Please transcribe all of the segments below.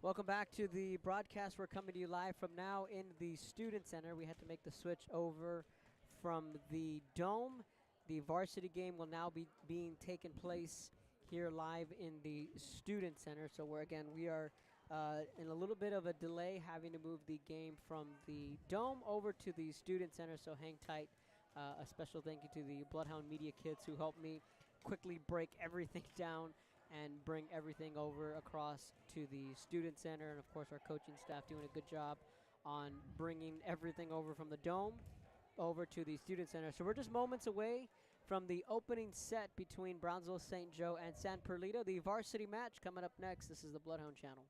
Welcome back to the broadcast. We're coming to you live from now in the Student Center. We had to make the switch over from the Dome. The varsity game will now be being taken place here live in the Student Center. So we are in a little bit of a delay, having to move the game from the Dome over to the Student Center. So hang tight. A special thank you to the Bloodhound Media kids who helped me quickly break everything down and bring everything over across to the Student Center. And, of course, our coaching staff doing a good job on bringing everything over from the Dome over to the Student Center. So we're just moments away from the opening set between Brownsville, St. Joe, and San Perlita. The varsity match coming up next. This is the Bloodhound Channel.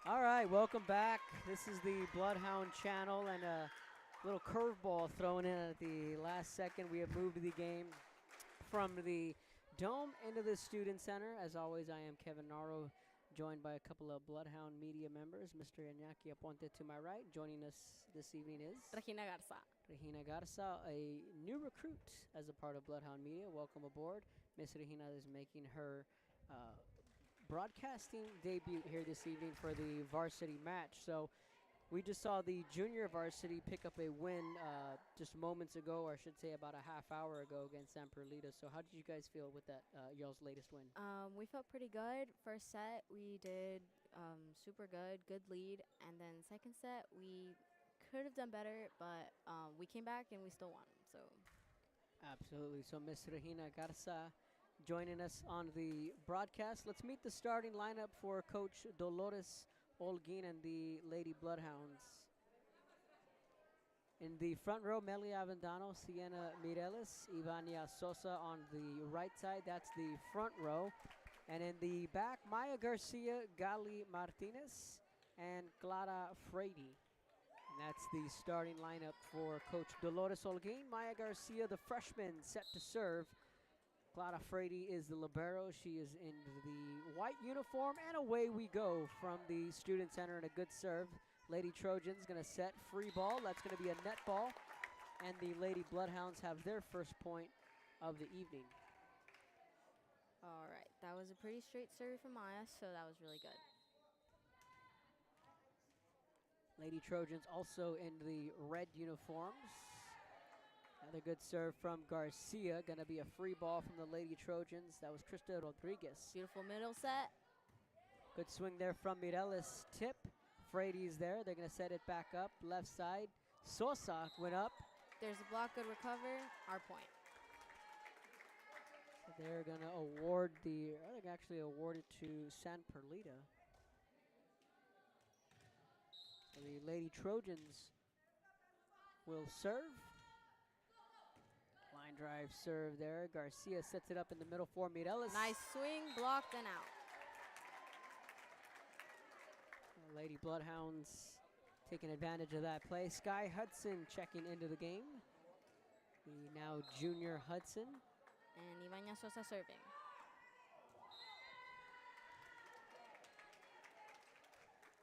All right, welcome back. This is the Bloodhound channel, and a little curveball thrown in at the last second. We have moved the game from the Dome into the Student Center. As always, I am Kevin Naro, joined by a couple of Bloodhound media members. Mr. Iñaki Aponte to my right. Joining us this evening is Regina Garza. Regina Garza, a new recruit as a part of Bloodhound Media. Welcome aboard. Miss Regina is making her broadcasting debut here this evening for the varsity match. So we just saw the junior varsity pick up a win just moments ago, or I should say about a half hour ago, against San Perlita. So how did you guys feel with that, y'all's latest win? We felt pretty good. First set, we did super good, good lead. And then second set, we could have done better, but we came back and we still won. So Absolutely. So Miss Regina Garza joining us on the broadcast. Let's meet the starting lineup for Coach Dolores Olguin and the Lady Bloodhounds. In the front row, Meli Avendano, Sienna Mireles, Ivania Sosa on the right side. That's the front row. And in the back, Maya Garcia, Gali Martinez, and Clara Frady. And that's the starting lineup for Coach Dolores Olguin. Maya Garcia, the freshman, set to serve. Clara Frady is the libero. She is in the white uniform, and away we go from the Student Center, and a good serve. Lady Trojans going to set free ball. That's going to be a net ball, and the Lady Bloodhounds have their first point of the evening. all right, that was a pretty straight serve from Maya, so that was really good. Lady Trojans also in the red uniforms. Another good serve from Garcia. Going to be a free ball from the Lady Trojans. That was Krista Rodriguez. Beautiful middle set. Good swing there from Mireles. Tip. Frady's there. They're going to set it back up. Left side. Sosa went up. There's a block, good recover, our point. So they're going to award the, I think actually award it to San Perlita. So the Lady Trojans will serve. Line drive serve there. Garcia sets it up in the middle for Mireles. Nice swing, blocked and out. Lady Bloodhounds taking advantage of that play. Sky Hudson checking into the game. The now junior Hudson. And Ivania Sosa serving.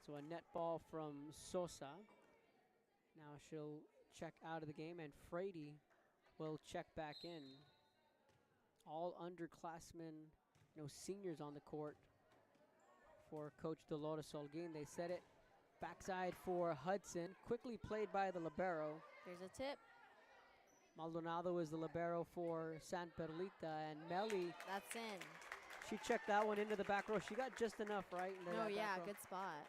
So a net ball from Sosa. Now she'll check out of the game, and Frady will check back in. All underclassmen, no seniors on the court for Coach Dolores Olguin. They set it backside for Hudson. Quickly played by the libero. There's a tip. Maldonado is the libero for San Perlita, and Meli, That's in. she checked that one into the back row. She got just enough, right? in No, that yeah, back row. good spot.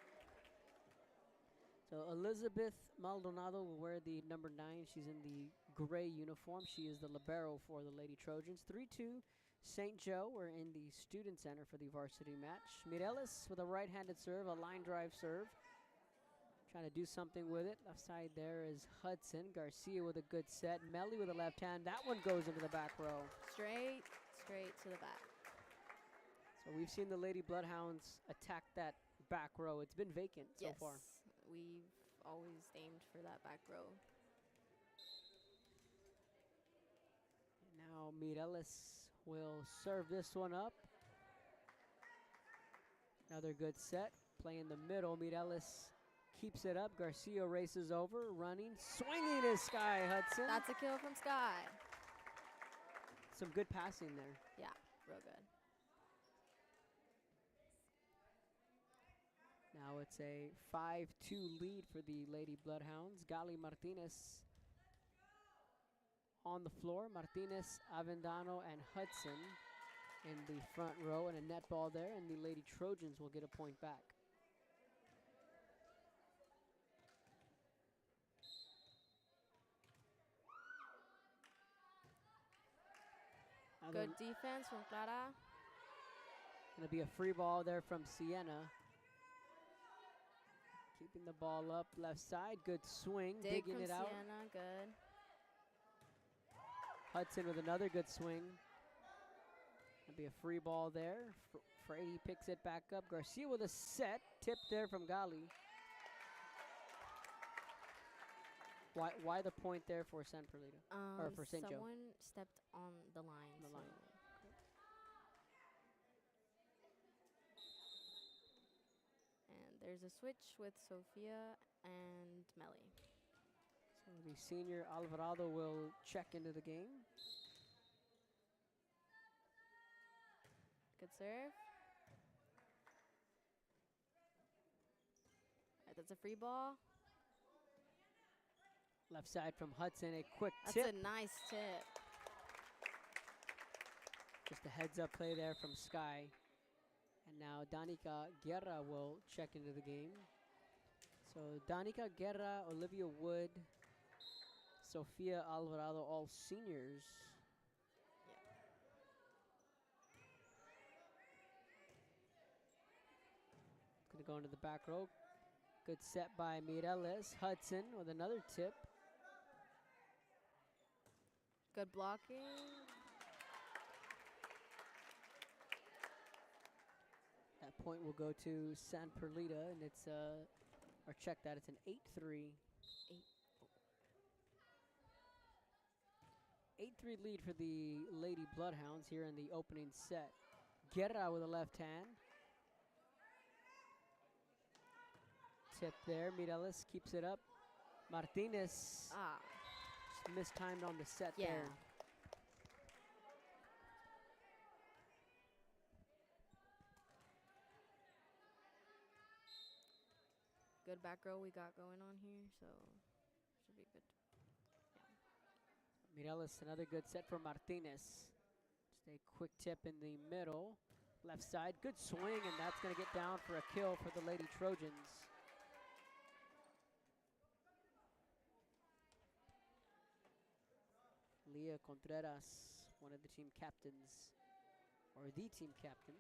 So Elizabeth Maldonado will wear the number 9. She's in the gray uniform. She is the libero for the Lady Trojans. 3-2 St. Joe. We're in the Student Center for the varsity match. Mireles with a right-handed serve, a line drive serve. Trying to do something with it. Left side there is Hudson. Garcia with a good set. Meli with a left hand. That one goes into the back row. Straight to the back. So we've seen the Lady Bloodhounds attack that back row. It's been vacant so Yes, far. we've always aimed for that back row. Now Mireles will serve this one up. Another good set. Play in the middle. Mireles keeps it up. Garcia races over, running, swinging is Sky Hudson. That's a kill from Sky. Some good passing there. Yeah, real good. Now it's a 5-2 lead for the Lady Bloodhounds. Gali Martinez on the floor. Martinez, Avendano, and Hudson in the front row, and a net ball there, and the Lady Trojans will get a point back. Good defense from Clara. Going to be a free ball there from Sienna. Keeping the ball up left side. Good swing. Dig Digging from it out. Sienna, good. Hudson with another good swing. That'll be a free ball there. Frady picks it back up. Garcia with a set. Tip there from Gali. Why the point there for San Perlita? Or for St. Joe? Someone stepped on the line. And there's a switch with Sophia and Melly. So the senior Alvarado will check into the game. Good serve. All right, that's a free ball. Left side from Hudson, a quick That's tip. a nice tip. Just a heads-up play there from Sky. And now Danica Guerra will check into the game. So Danica Guerra, Olivia Wood, Sofia Alvarado, all seniors. It's going to go into the back row. Good set by Mireles. Hudson with another tip. Good blocking. That point will go to San Perlita, and it's or check that, it's an 8-3. 8-3 lead for the Lady Bloodhounds here in the opening set. Guerra with a left hand. Tip there, Mireles keeps it up. Martinez just mistimed on the set there. Good back row we got going on here, so should be good. Mireles, another good set for Martinez. Just a quick tip in the middle. Left side, good swing, and that's going to get down for a kill for the Lady Trojans. Leah Contreras, one of the team captains, or the team captain,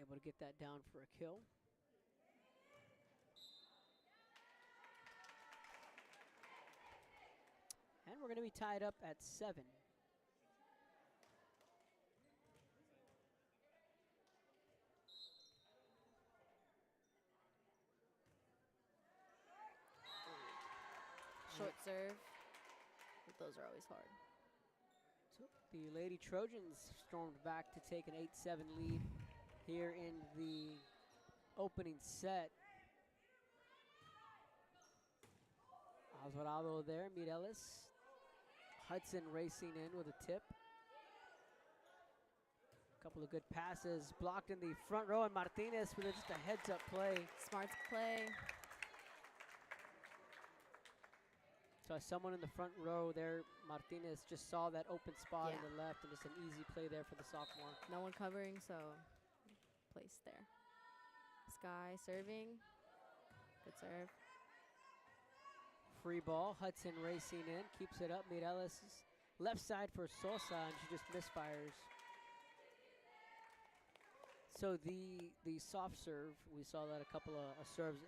able to get that down for a kill. And we're going to be tied up at 7. Short serve. But those are always hard. So the Lady Trojans stormed back to take an 8-7 lead here in the opening set. Alvarado there, Mireles. Hudson racing in with a tip. A couple of good passes blocked in the front row, and Martinez with just a heads-up play. Smart play. So as someone in the front row there, Martinez just saw that open spot on the left, and just an easy play there for the sophomore. No one covering, so placed there. Sky serving. Good serve. Free ball, Hudson racing in, keeps it up. Mireles left side for Sosa, and she just misfires. So the soft serve, we saw that a couple of serves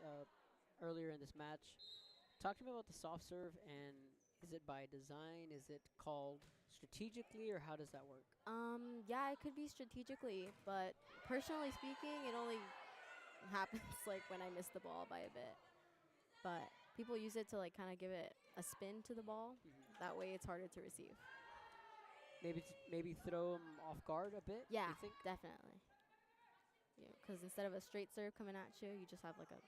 earlier in this match. Talk to me about the soft serve, and is it by design? Is it called strategically, or how does that work? Yeah, it could be strategically, but personally speaking, it only happens like when I miss the ball by a bit. But people use it to like kind of give it a spin to the ball. That way it's harder to receive. Maybe throw them off guard a bit? Yeah, you think? definitely. Yeah, because instead of a straight serve coming at you, you just have like a...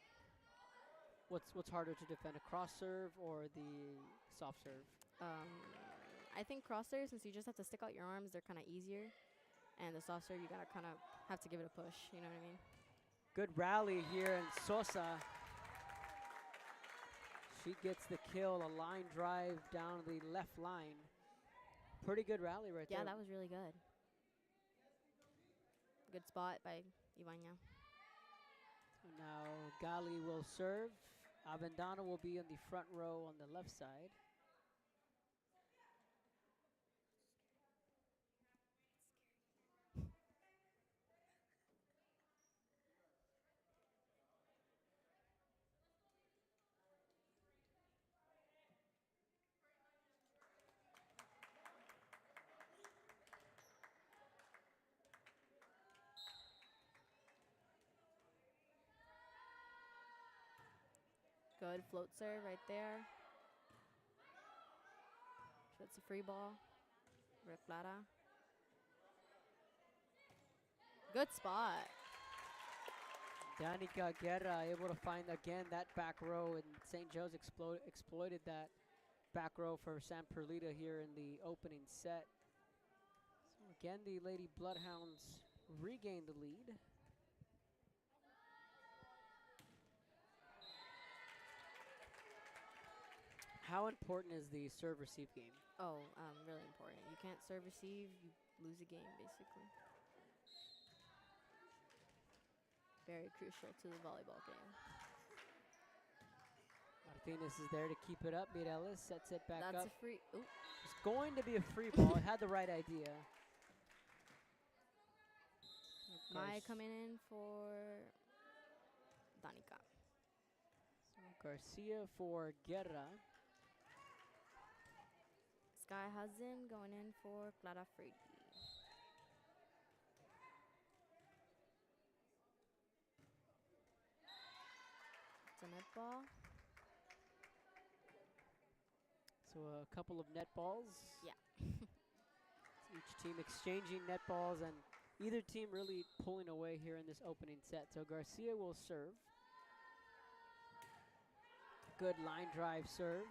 What's harder to defend, a cross serve or the soft serve? I think cross serve, since you just have to stick out your arms, they're kind of easier. And the soft serve, you gotta kind of have to give it a push, you know what I mean? Good rally here, and Sosa, she gets the kill, a line drive down the left line. Pretty good rally right there. Yeah, that was really good. Good spot by Ivania. So now Gali will serve. Avendano will be in the front row on the left side. Good float serve right there. That's a free ball. Perlita. Good spot. Danica Guerra able to find again that back row, and St. Joe's exploited that back row for Sam Perlita here in the opening set. So again, the Lady Bloodhounds regain the lead. How important is the serve-receive game? Oh, really important. You can't serve receive, you lose a game, basically. Very crucial to the volleyball game. Martinez is there to keep it up. Mireles sets it back up. That's a free. Ooh. It's going to be a free ball. It had the right idea. Maya coming in for Danica. So Garcia for Guerra. Sky Hudson going in for Clara Frady. It's a net ball. So a couple of net balls. Yeah. Each team exchanging net balls, and either team really pulling away here in this opening set. So Garcia will serve. Good line drive serve.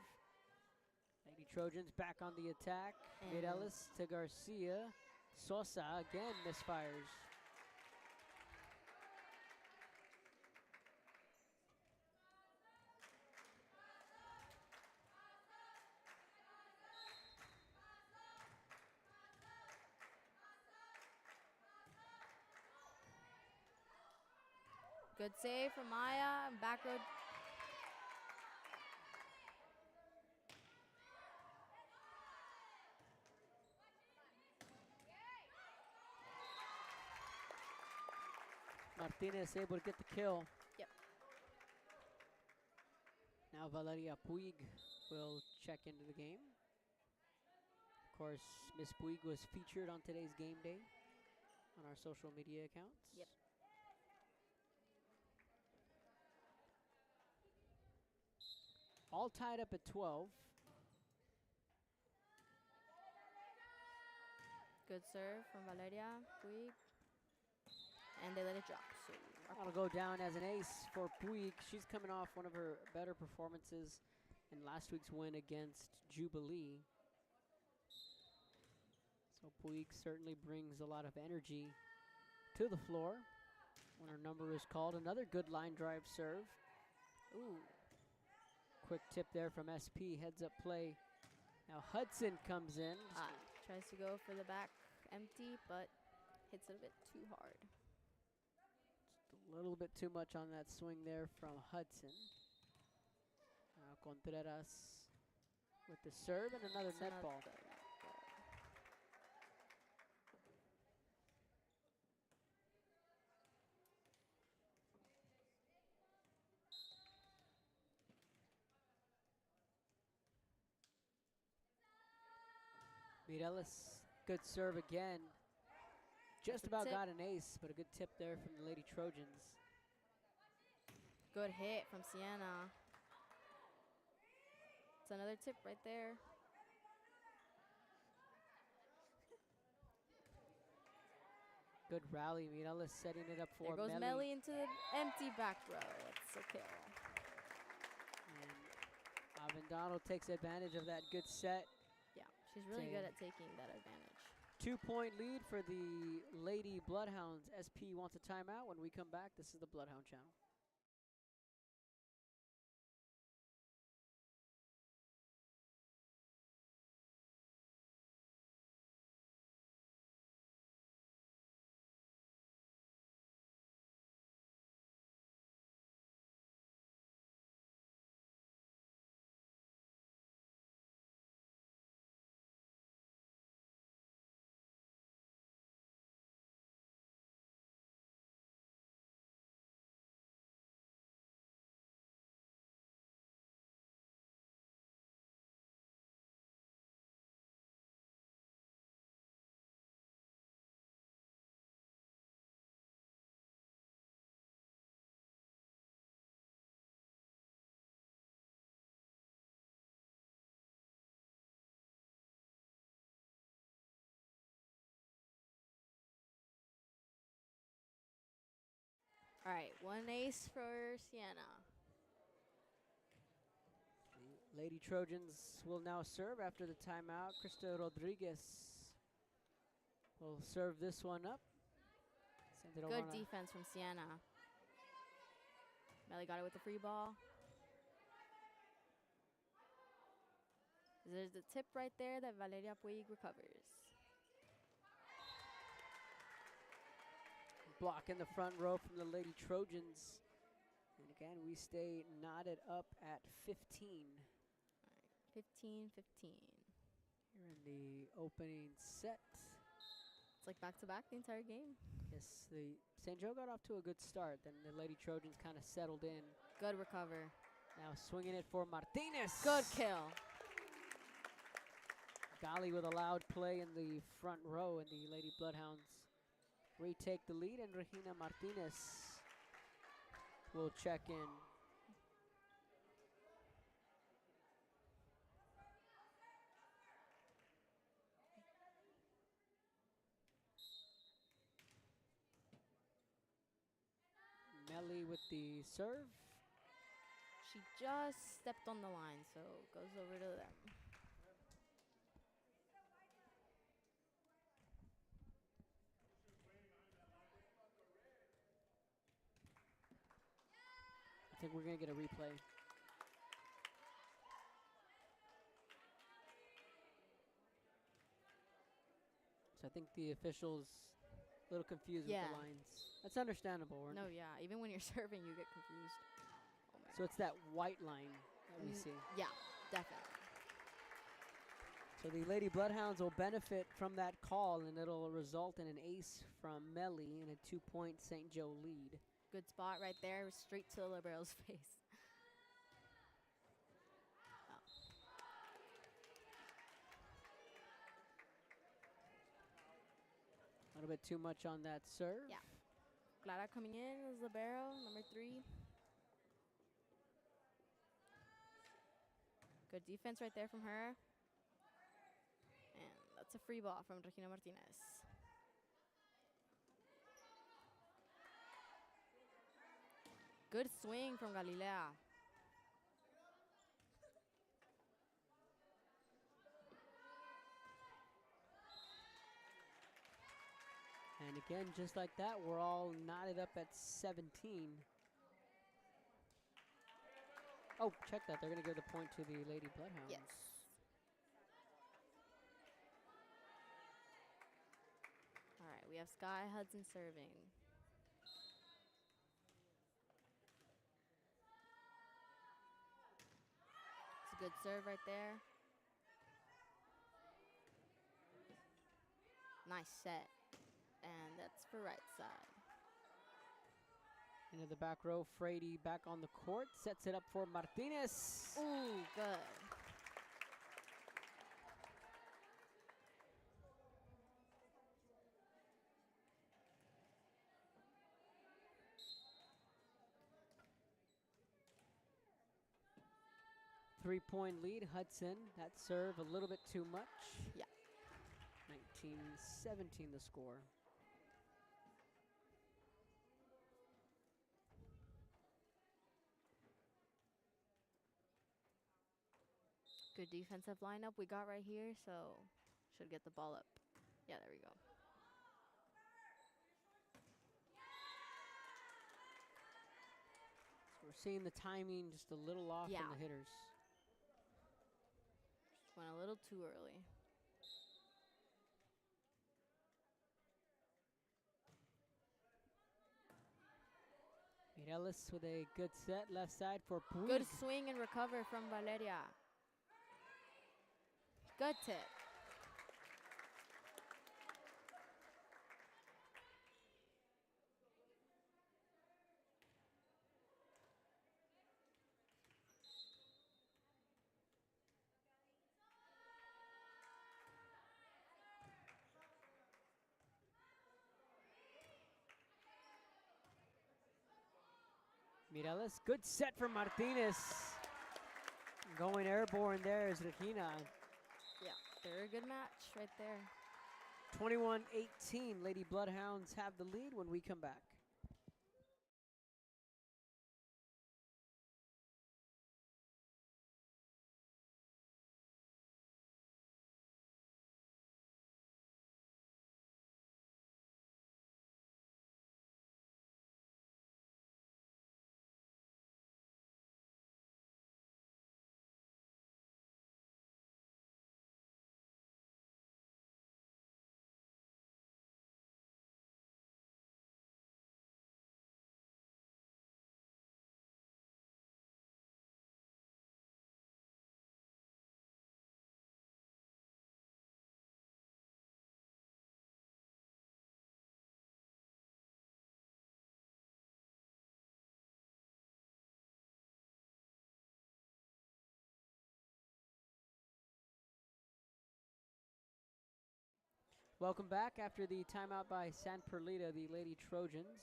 Lady Trojans back on the attack. Mireles to Garcia. Sosa again misfires. Good save from Maya. Back row. Martinez able to get the kill. Yep. Now Valeria Puig will check into the game. Of course, Miss Puig was featured on today's game day on our social media accounts. Yep. All tied up at 12. Good serve from Valeria Puig. And they let it drop. So That'll go down as an ace for Puig. She's coming off one of her better performances in last week's win against Jubilee. So Puig certainly brings a lot of energy to the floor when her number is called. Another good line drive serve. ooh. Quick tip there from SP, heads up play. Now Hudson comes in. Tries to go for the back empty, but hits it a bit too hard. Just a little bit too much on that swing there from Hudson. Now Contreras with the serve and another net ball. Mireles, good serve again. Just about got an ace, but a good tip there from the Lady Trojans. Good hit from Sienna. It's another tip right there. Good rally. Mireles setting it up for There goes Melly. Melly into the empty back row. It's a kill. And Avendano takes advantage of that good set. Yeah, she's really good at taking that advantage. 2-point lead for the Lady Bloodhounds. SP wants a timeout. When we come back, this is the Bloodhound Channel. All right, one ace for Siena. The Lady Trojans will now serve after the timeout. Krista Rodriguez will serve this one up. Send it over Good on a- defense from Siena. Melly got it with the free ball. There's the tip right there that Valeria Puig recovers. Block in the front row from the Lady Trojans. And again, we stay knotted up at 15. 15-15. Here in the opening set. It's like back-to-back the entire game. Yes, the St. Joe got off to a good start. Then the Lady Trojans kind of settled in. Good recover. Now swinging it for Martinez. Good kill. Gali with a loud play in the front row, and the Lady Bloodhounds retake the lead, and Regina Martinez will check in. Melly with the serve. She just stepped on the line, so goes over to them. I think we're going to get a replay. So I think the officials a little confused with the lines. That's understandable. No, yeah. Even when you're serving, you get confused. Oh my So it's that white line that we see. Yeah, definitely. So the Lady Bloodhounds will benefit from that call, and it'll result in an ace from Melly and a 2-point St. Joe lead. Good spot right there, straight to the libero's face. A little bit too much on that serve. Yeah. Clara coming in as libero, number 3. Good defense right there from her. And that's a free ball from Regina Martinez. Good swing from Galilea. And again, just like that, we're all knotted up at 17. Oh, check that. They're going to give the point to the Lady Bloodhounds. Yes. All right, we have Sky Hudson serving. It's a good serve right there. Nice set. And that's for right side. Into the back row, Frady back on the court, sets it up for Martinez. Ooh, good. Three-point lead, Hudson. That serve a little bit too much. Yeah. 19-17 the score. Good defensive lineup we got right here, so should get the ball up. Yeah, there we go. So we're seeing the timing just a little off Yeah. from the hitters. Just went a little too early. Mireles with a good set, left side for Puig. Good swing and recover from Valeria. Good tip. Mireles, good set from Martinez. Going airborne there is Regina. Yeah, they're a good match right there. 21-18, Lady Bloodhounds have the lead when we come back. Welcome back after the timeout by San Perlita, the Lady Trojans.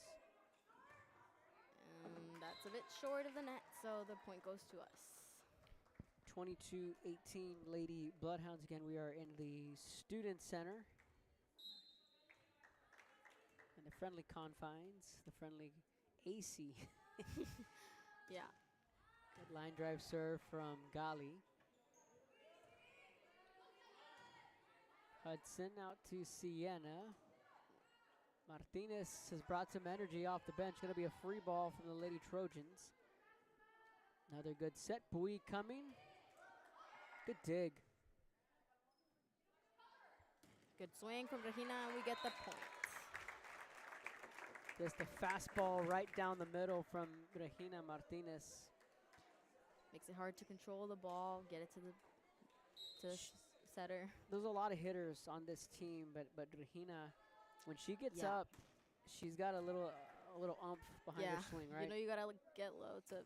And that's a bit short of the net, so the point goes to us. 22-18 Lady Bloodhounds. Again, we are in the Student Center. And the friendly confines, the friendly AC. Yeah. Good line drive serve from Gali. Hudson out to Sienna. Martinez has brought some energy off the bench. Going to be a free ball from the Lady Trojans. Another good set. Bui coming. Good dig. Good swing from Regina, and we get the point. Just a fastball right down the middle from Regina Martinez. Makes it hard to control the ball, get it to the setter. There's a lot of hitters on this team, but Regina, when she gets up, she's got a little umph behind her swing, right? You know you gotta get low to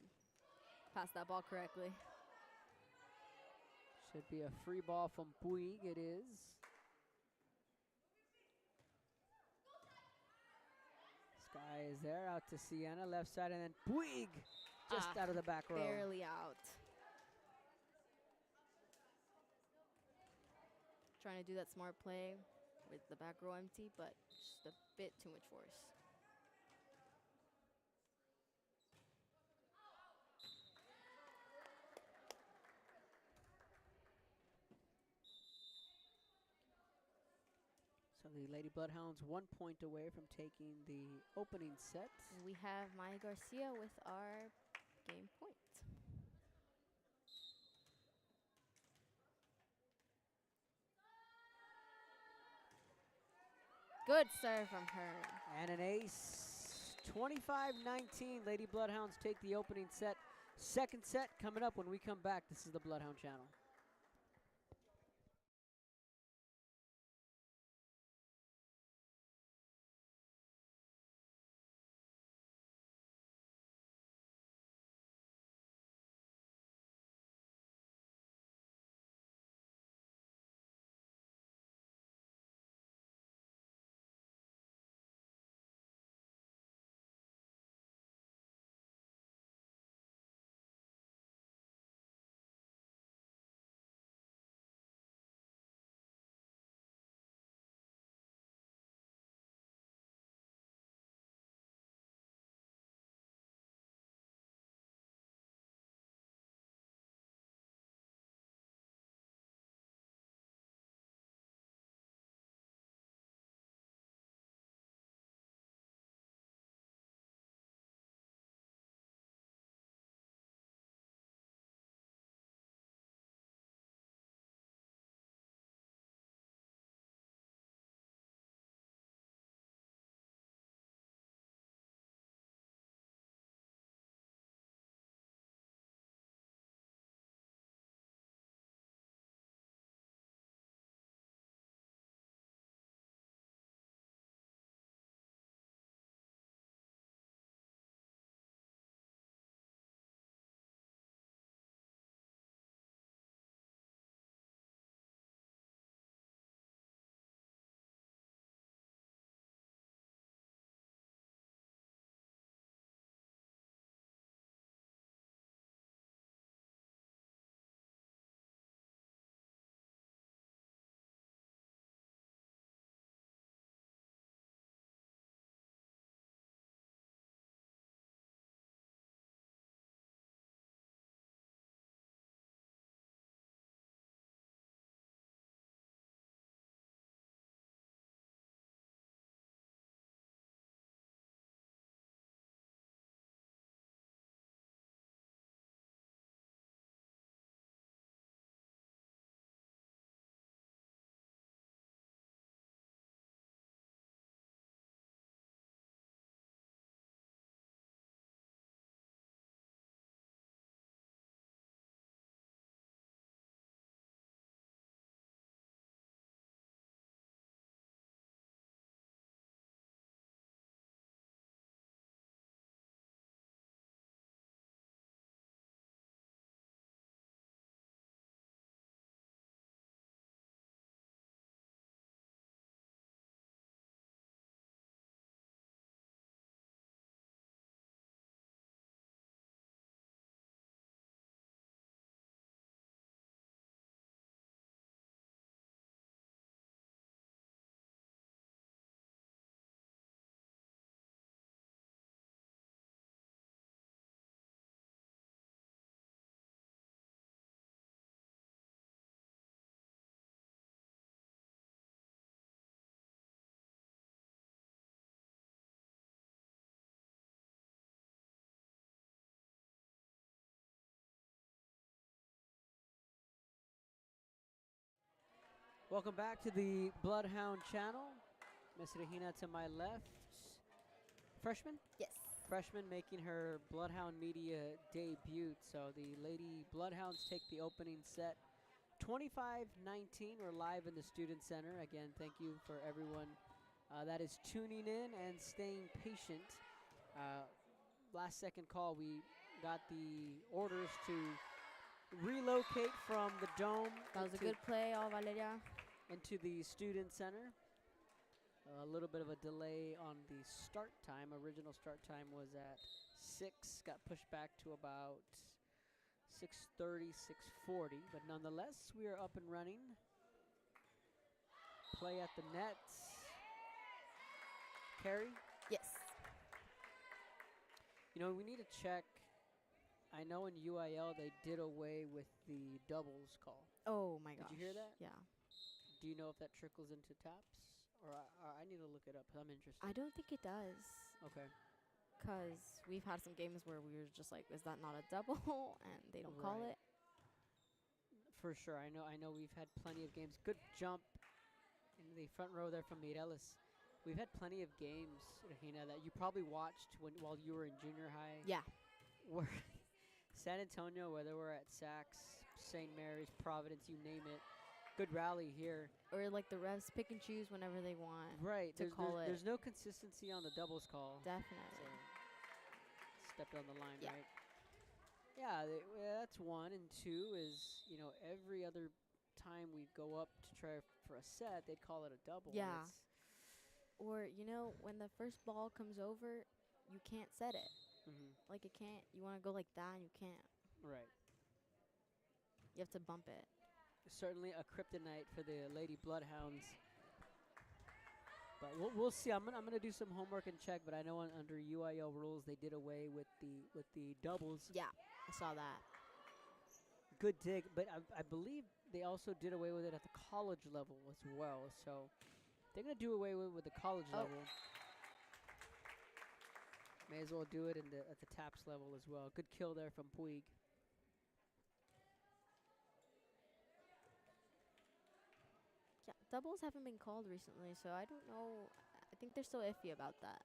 pass that ball correctly. Should be a free ball from Puig. It is. Sky is there, out to Sienna, left side, and then Puig just out of the back row. Barely out. Trying to do that smart play with the back row empty, but just a bit too much force. So the Lady Bloodhounds 1 point away from taking the opening set. And we have Maya Garcia with our game point. Good serve from her. And an ace. 25-19. Lady Bloodhounds take the opening set. Second set coming up when we come back. This is the Bloodhound Channel. Welcome back to the Bloodhound channel. Miss Regina to my left. Freshman? Yes. Freshman making her Bloodhound Media debut. So the Lady Bloodhounds take the opening set 25-19. We're live in the Student Center. Again, thank you for everyone that is tuning in and staying patient. Last second call, we got the orders to relocate from the Dome. That was a good play, all Valeria. Into the Student Center. A little bit of a delay on the start time. Original start time was at 6. Got pushed back to about 6:30, 6:40. But nonetheless, we are up and running. Play at the net. Carrie? Yes. You know, we need to check. I know in UIL they did away with the doubles call. Oh my gosh. Did you hear that? Yeah. Do you know if that trickles into taps? Or I need to look it up. I'm interested. I don't think it does. Okay. Because we've had some games where we were just like, is that not a double? And they don't call it. For sure. I know we've had plenty of games. Good jump in the front row there from Mireles. We've had plenty of games, Regina, that you probably watched while you were in junior high. Yeah. Where San Antonio, whether we're at Saks, St. Mary's, Providence, you name it. Good rally here. Or like the refs pick and choose whenever they want. Right. There's no consistency on the doubles call. Definitely. So stepped on the line, Yeah. right? Yeah, that's one. And two is, you know, every other time we go up to try for a set, they'd call it a double. Yeah. Or, you know, when the first ball comes over, you can't set it. Like it can't. You want to go like that and you can't. Right. You have to bump it. Certainly a kryptonite for the Lady Bloodhounds. But we'll see. I'm gonna do some homework and check. But I know under UIL rules they did away with the doubles. Yeah, I saw that. Good dig. But I believe they also did away with it at the college level as well. So they're gonna do away with the college level. May as well do it at the taps level as well. Good kill there from Puig. Yeah, doubles haven't been called recently, so I don't know. I think they're still iffy about that.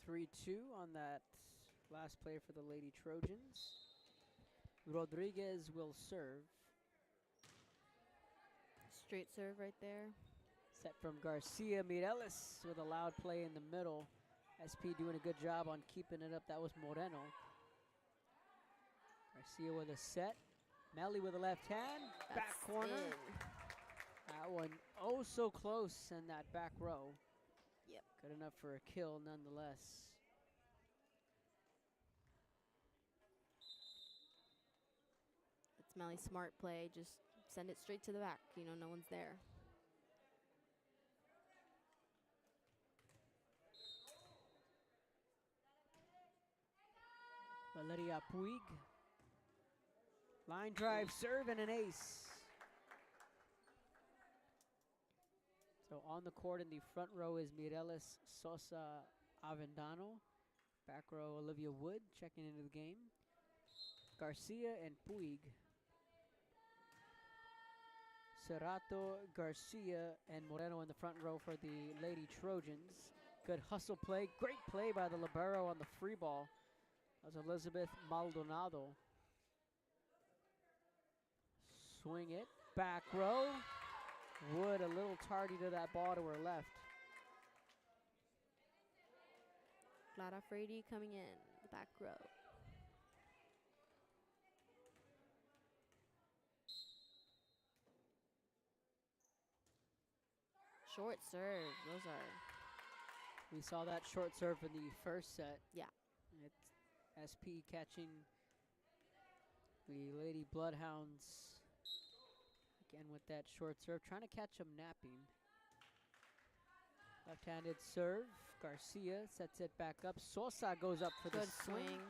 (3-2) on that last play for the Lady Trojans. Rodriguez will serve. Straight serve right there. Set from Garcia. Mireles with a loud play in the middle. SP doing a good job on keeping it up. That was Moreno. Garcia with a set. Melly with a left hand. Back corner. That one oh so close in that back row. Yep. Good enough for a kill nonetheless. It's Melly's smart play. Just send it straight to the back. You know, no one's there. Valeria Puig. Line drive, serve, and an ace. So on the court in the front row is Mireles, Sosa, Avendano. Back row, Olivia Wood checking into the game. Garcia and Puig. Cerrato, Garcia, and Moreno in the front row for the Lady Trojans. Good hustle play. Great play by the libero on the free ball. That was Elizabeth Maldonado. Swing it. Back row. Wood a little tardy to that ball to her left. Clara Frady coming in the back row. Short serve. Those are. We saw that short serve in the first set. Yeah. It's SP catching the Lady Bloodhounds again with that short serve, trying to catch them napping. Left-handed serve. Garcia sets it back up. Sosa goes up for the Good swing. swing.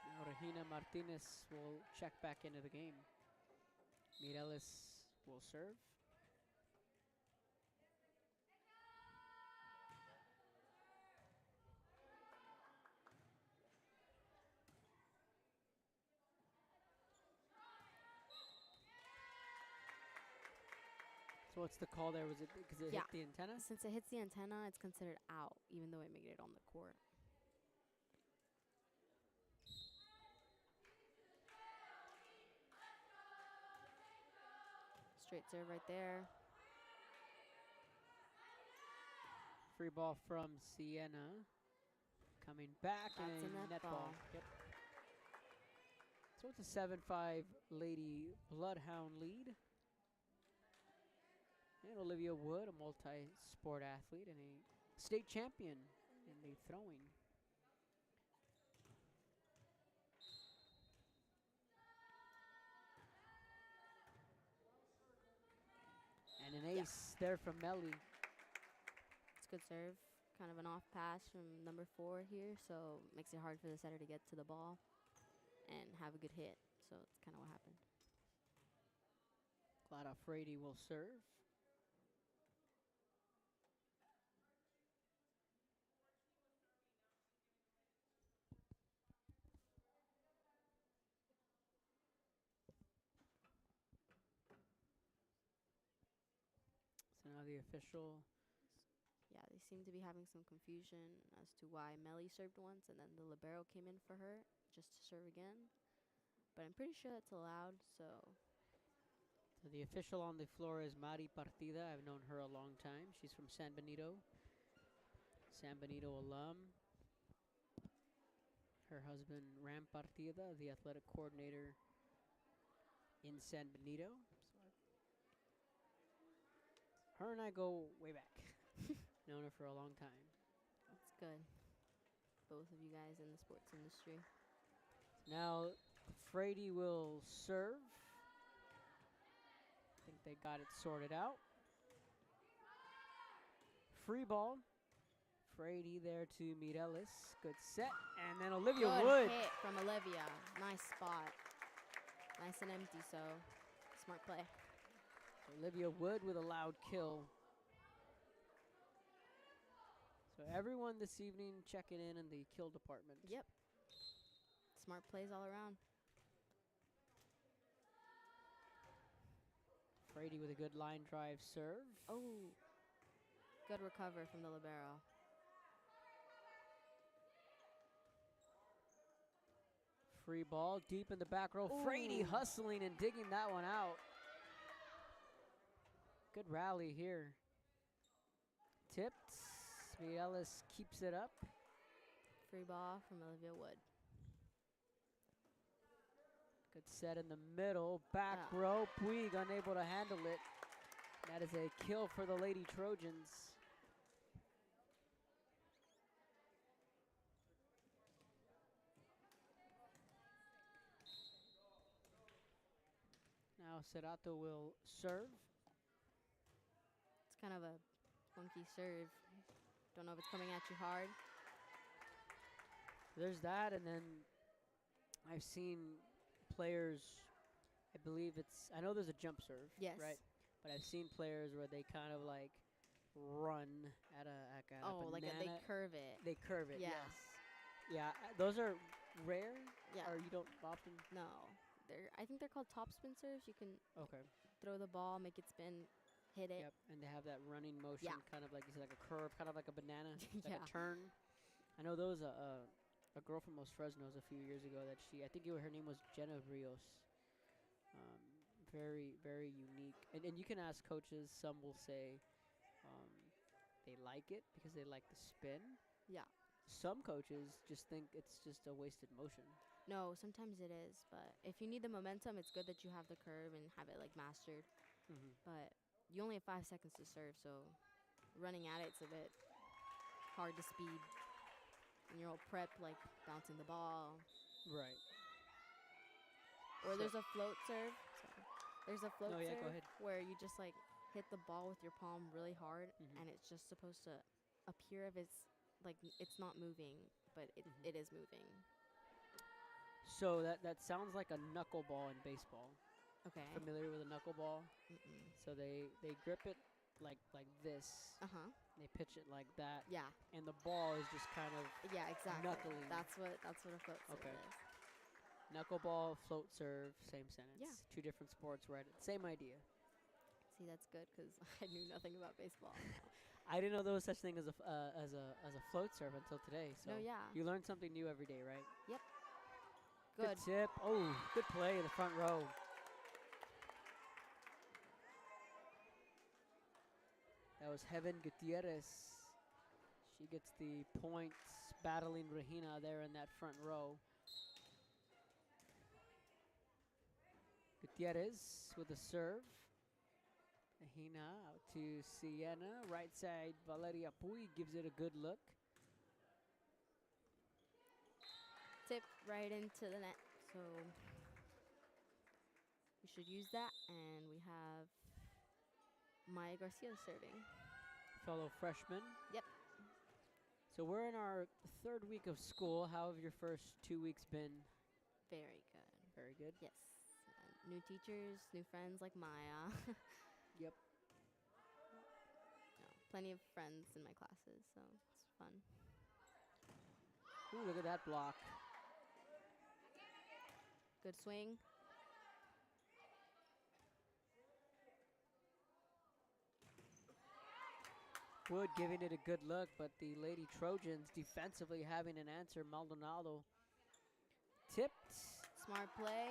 Now Regina Martinez will check back into the game. Mireles will serve. So what's the call there? Was it because it hit the antenna? Since it hits the antenna, it's considered out, even though it made it on the court. Straight serve right there. Free ball from Sienna. Coming back That's and a net ball. ball. Yep. So it's a 7-5 Lady Bloodhound lead. And Olivia Wood, a multi-sport athlete and a state champion in the throwing. And an ace there from Melly. It's a good serve. Kind of an off pass from number 4 here, so makes it hard for the setter to get to the ball and have a good hit. So it's kind of what happened. Clara Frady will serve. So now the official. Yeah, they seem to be having some confusion as to why Melly served once and then the libero came in for her just to serve again. But I'm pretty sure that's allowed, so. So the official on the floor is Mari Partida. I've known her a long time. She's from San Benito. San Benito alum. Her husband, Ram Partida, the athletic coordinator in San Benito. So her and I go way back. Known her for a long time. That's good. Both of you guys in the sports industry. Now, Frady will serve. I think they got it sorted out. Free ball. Frady there to Mireles. Good set. And then Olivia Wood. Good hit from Olivia. Nice spot. Nice and empty, so smart play. Olivia Wood with a loud kill. So everyone this evening checking in the kill department. Yep. Smart plays all around. Frady with a good line drive serve. Oh, good recover from the libero. Free ball deep in the back row. Ooh. Frady hustling and digging that one out. Good rally here. Tipped. Mireles keeps it up. Free ball from Olivia Wood. Good set in the middle. Back row. Puig unable to handle it. That is a kill for the Lady Trojans. Now Cerato will serve. It's kind of a funky serve. Don't know if it's coming at you hard. There's that, and then I've seen players, I believe I know there's a jump serve, Yes. right? But I've seen players where they kind of like run at a Oh, like banana. they curve it. They curve it, Yeah. yes. Yeah, those are rare, Yeah. or you don't often? No. I think they're called top spin serves. You can Okay. throw the ball, make it spin, hit it. Yep, and they have that running motion, Yeah. kind of like you said, like a curve, kind of like a banana, like Yeah. a turn. I know there was a girl from Los Fresnos a few years ago that I think her name was Jenna Rios. Very, very unique. And you can ask coaches. Some will say they like it because they like the spin. Yeah. Some coaches just think it's just a wasted motion. No, sometimes it is, but if you need the momentum, it's good that you have the curve and have it like mastered. Mm-hmm. But you only have 5 seconds to serve, so running at it's a bit hard to speed. And you're all prepped, like bouncing the ball. Right. Or there's a float serve. Sorry. There's a float No, yeah, serve go ahead. where you just like hit the ball with your palm really hard, Mhm. and it's just supposed to appear if it's like it's not moving, but it is moving. So that sounds like a knuckleball in baseball. Okay. Familiar with a knuckleball? Mm-mm. So they grip it like this. Uh-huh. They pitch it like that, Yeah. and the ball is just kind of Yeah, exactly. knuckly. That's what a float serve Okay. is. Knuckleball, float serve, same sentence. Yeah. Two different sports, right? Same idea. See, that's good because I knew nothing about baseball. I didn't know there was such thing as a float serve until today. So No, yeah. you learn something new every day, right? Good. Tip. Oh, good play in the front row. That was Heaven Gutierrez. She gets the points battling Regina there in that front row. Gutierrez with a serve. Regina out to Sienna. Right side, Valeria Puy gives it a good look. Tip right into the net. So we should use that. And we have Maya Garcia serving. Fellow freshman. Yep. So we're in our third week of school. How have your first 2 weeks been? Very good. Very good. Yes. New teachers, new friends like Maya. Yep. No, plenty of friends in my classes, so it's fun. Ooh, look at that block. Good swing. Wood giving it a good look, but the Lady Trojans defensively having an answer. Maldonado tipped. Smart play.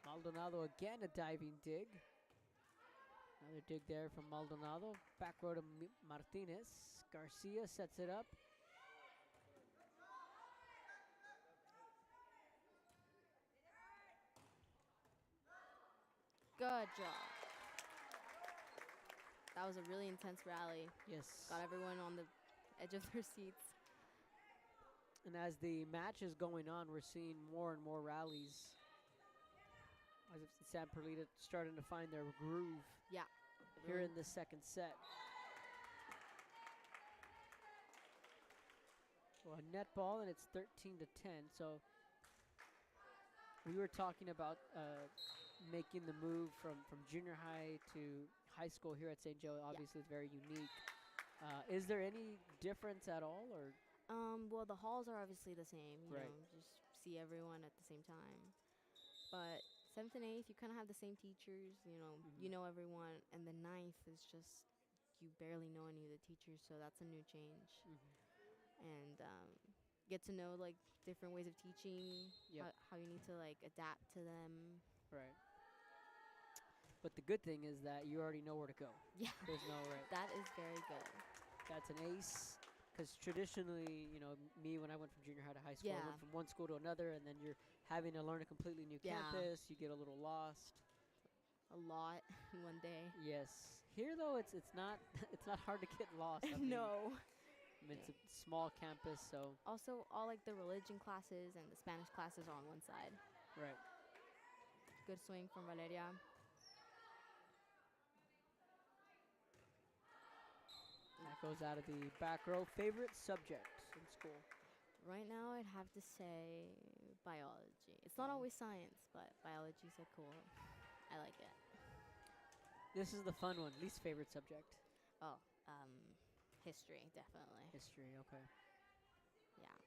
Maldonado again a diving dig. Another dig there from Maldonado. Back row to Martinez. Garcia sets it up. Good job. That was a really intense rally. Yes. Got everyone on the edge of their seats. And as the match is going on, we're seeing more and more rallies. As if San Perlita starting to find their groove. Yeah. Here in the second set. Well, a net ball, and it's 13 to 10. So we were talking about making the move from junior high to high school here at St. Joe. Obviously, it's very unique. Is there any difference at all, or? Well, the halls are obviously the same. You Right. know, just see everyone at the same time. But 7th and 8th, you kind of have the same teachers. You know, you know everyone. And the 9th is just you barely know any of the teachers, so that's a new change. And get to know like different ways of teaching. Yep. How you need to like adapt to them. Right. But the good thing is that you already know where to go. Yeah. There's no right. That is very good. That's an ace. Because traditionally, you know, me, when I went from junior high to high school, I Yeah. went from one school to another, and then you're having to learn a completely new Yeah. campus. You get a little lost. A lot in one day. Yes. Here, though, it's not it's not hard to get lost. I mean, No. I mean, it's a small campus, so. Also, all like the religion classes and the Spanish classes are on one side. Right. Good swing from Valeria. That goes out of the back row. Favorite subject in school? Right now, I'd have to say biology. It's not always science, but biology's so cool. I like it. This is the fun one. Least favorite subject? Oh, history, definitely. History, okay. Yeah.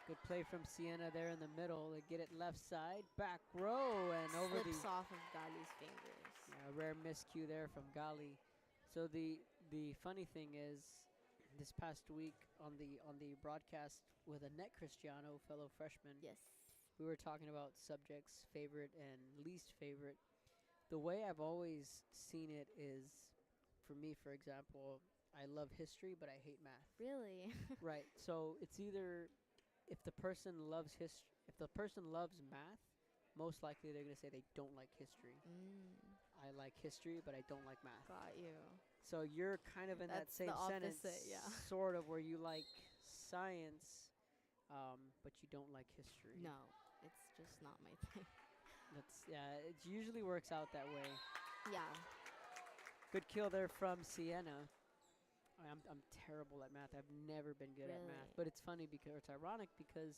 Good play from Sienna there in the middle. They get it left side, back row, and over the. Slips off of Gali's fingers. Yeah, rare miscue there from Gali. So the funny thing is, this past week on the broadcast with Annette Cristiano, fellow freshman, Yes. we were talking about subjects, favorite and least favorite. The way I've always seen it is, for me, for example, I love history, but I hate math. Really? Right. So it's either if the person loves math, most likely they're going to say they don't like history. I like history, but I don't like math. Got you. So you're kind of in that That's same the sentence, opposite, yeah. sort of, where you like science, but you don't like history. No, it's just not my thing. It usually works out that way. Yeah. Good kill there from Sienna. I'm terrible at math. I've never been good at math. Really? But it's funny because it's ironic because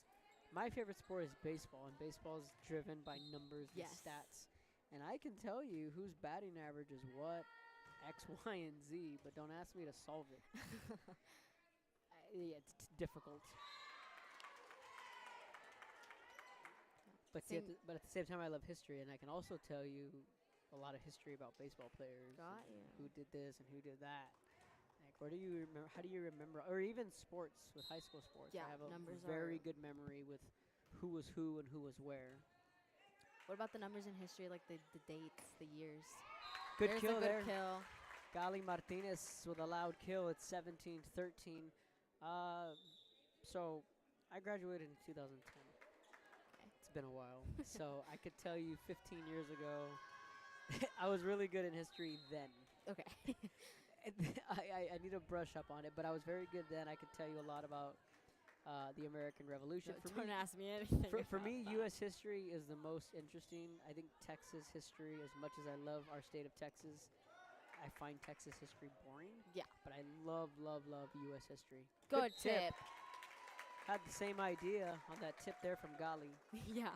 My favorite sport is baseball, and baseball is driven by numbers and Yes. stats. And I can tell you whose batting average is what, X, Y, and Z, but don't ask me to solve it. Yeah, it's difficult. But at the same time, I love history, and I can also tell you a lot of history about baseball players. Got and you. who did this and who did that. Like, where do you remember? How do you remember? Or even sports, with high school sports. Yeah, I have a numbers very are- good memory with who was who and who was where. What about the numbers in history, like the dates, the years? Good There's kill a there. good kill. Gali Martinez with a loud kill. It's 17-13. So I graduated in 2010. Okay. It's been a while. So I could tell you 15 years ago, I was really good in history then. Okay. I need to brush up on it, but I was very good then. I could tell you a lot about the American Revolution. Don't ask me anything. For about me, that. U.S. history is the most interesting. I think Texas history, as much as I love our state of Texas, I find Texas history boring. Yeah. But I love, love, love U.S. history. Good tip. Had the same idea on that tip there from Gali. Yeah.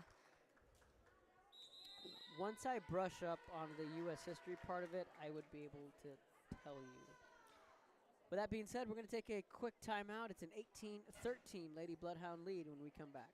Once I brush up on the U.S. history part of it, I would be able to tell you. With that being said, we're going to take a quick timeout. It's an 18-13 Lady Bloodhound lead when we come back.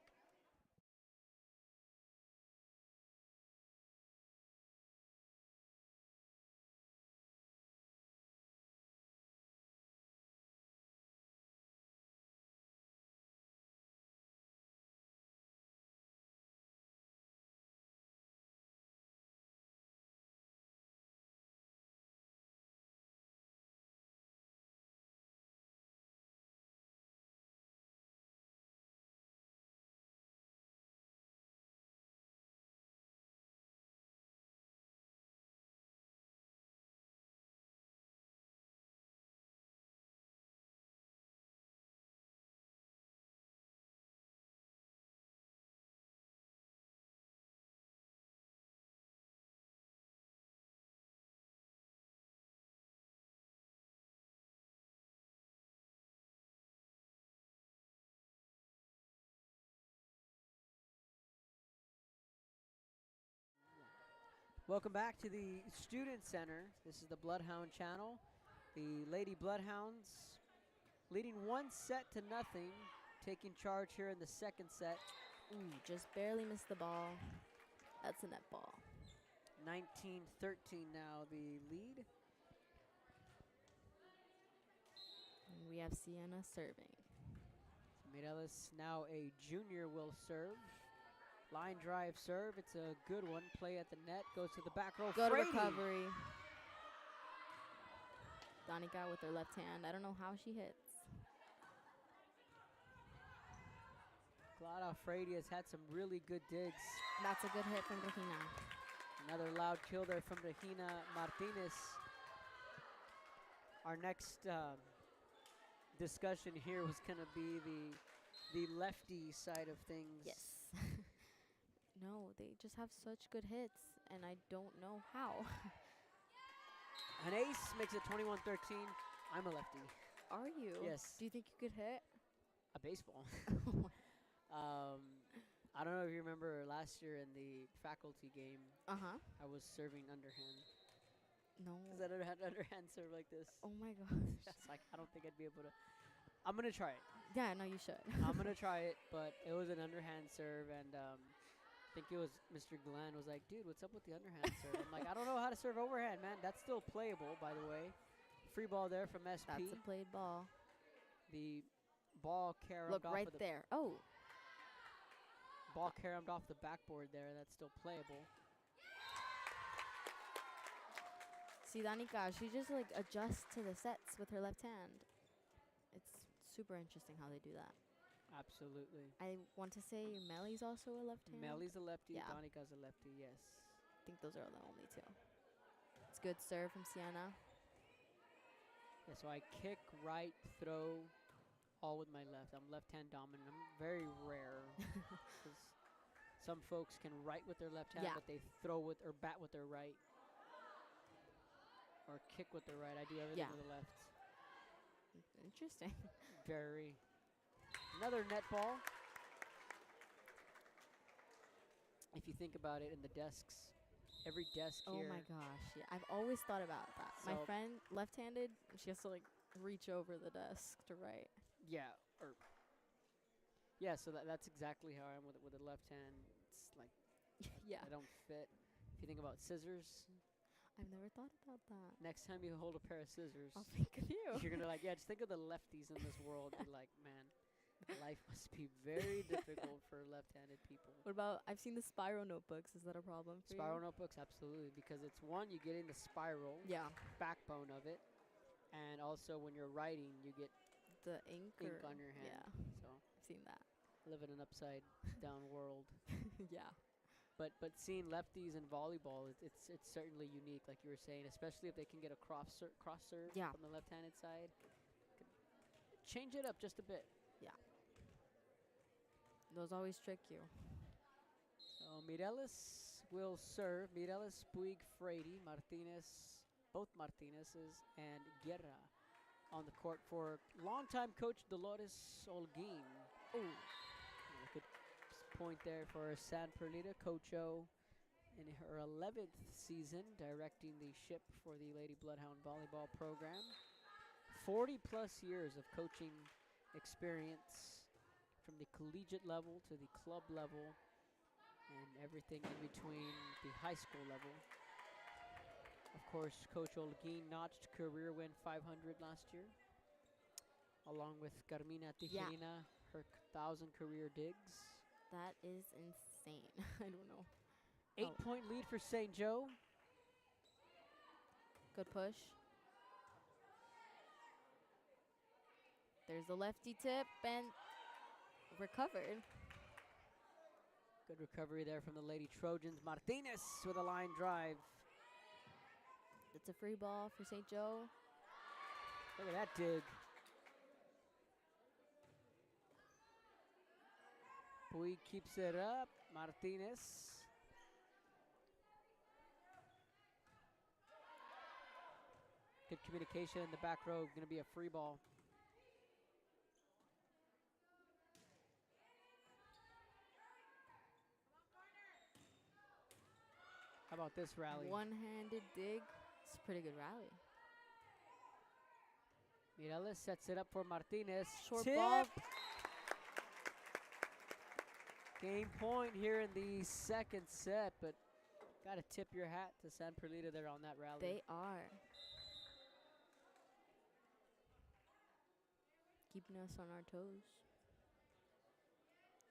Welcome back to the Student Center. This is the Bloodhound channel. The Lady Bloodhounds leading 1-0, taking charge here in the second set. Ooh, just barely missed the ball. That's a net ball. 19-13 now the lead. And we have Sienna serving. Mireles, now a junior, will serve. Line drive serve. It's a good one. Play at the net. Goes to the back row. Good Frady. recovery. Danica with her left hand. I don't know how she hits. Clara Frady has had some really good digs. That's a good hit from Regina. Another loud kill there from Regina Martinez. Our next discussion here was going to be the lefty side of things. Yes. No, they just have such good hits, and I don't know how. An ace makes it 21-13. I'm a lefty. Are you? Yes. Do you think you could hit? A baseball. I don't know if you remember last year in the faculty game, Uh-huh. I was serving underhand. No. Because I never had underhand serve like this. Oh, my gosh. That's like, I don't think I'd be able to. I'm going to try it. Yeah, no, you should. I'm going to try it, but it was an underhand serve, and I think it was Mr. Glenn was like, dude, what's up with the underhand serve? I'm like, I don't know how to serve overhand, man. That's still playable, by the way. Free ball there from SP. That's a played ball. The ball caromed Look, off right of the there. Oh. ball caromed off the backboard there. That's still playable. See, Danica, she just, like, adjusts to the sets with her left hand. It's super interesting how they do that. Absolutely. I want to say Melly's also a left hand. Melly's a lefty. Yeah. Donica's a lefty, yes. I think those are the only two. It's good serve from Sienna. Yeah, so I kick, right, throw, all with my left. I'm left-hand dominant. I'm very rare. 'Cause some folks can right with their left hand, Yeah. but they throw with or bat with their right. Or kick with their right. I do everything Yeah. with the left. Interesting. Very. Another net ball. if you think about it, in the desks, every desk Oh here. my gosh. Yeah, I've always thought about that. My So- friend, left-handed, she has to like reach over the desk to write. Yeah, or yeah. So that's exactly how I am with the left hand. It's like Yeah. I don't fit. If you think about scissors, I've never thought about that. next time you hold a pair of scissors, I'll think of you. you're gonna like, yeah. Just think of the lefties in this world. Be like, man, life must be very difficult for left-handed people. What about, I've seen the spiral notebooks. Is that a problem for Spiral you? notebooks, absolutely, because it's one, you get in the spiral Yeah. backbone of it, and also when you're writing, you get The ink, ink or on your hand. Yeah, So I've seen that. live in an upside down world. Yeah. But seeing lefties in volleyball, it's certainly unique, like you were saying, especially if they can get a cross serve Yeah. from the left-handed side. Change it up just a bit. Those always trick you. So Mireles will serve. Mireles, Puig, Frady, Martinez, both Martinez's, and Guerra on the court for longtime coach Dolores Holguin. Ooh. Good point there for San Perlita. Coach O in her 11th season directing the ship for the Lady Bloodhound volleyball program. 40-plus years of coaching experience from the collegiate level to the club level and everything in between the high school level. Of course, Coach Holguin notched career win 500 last year, along with Carmina Tijerina, her 1,000 career digs. That is insane. I don't know. 8-point lead for St. Joe. Good push. There's the lefty tip and recovered. Good recovery there from the Lady Trojans. Martinez with a line drive. It's a free ball for St. Joe. Look at that dig. Puig keeps it up. Martinez. Good communication in the back row. Going to be a free ball. How about this rally? One-handed dig. It's a pretty good rally. Mireles sets it up for Martinez. Short Tip. ball. Game point here in the second set, but got to tip your hat to San Perlita there on that rally. They are. Keeping us on our toes.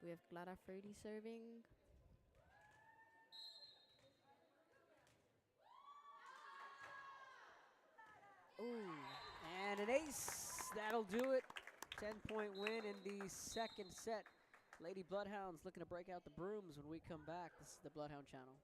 We have Clara Frady serving. Ooh. And an ace. That'll do it. 10-point win in the second set. Lady Bloodhounds looking to break out the brooms when we come back. This is the Bloodhound Channel.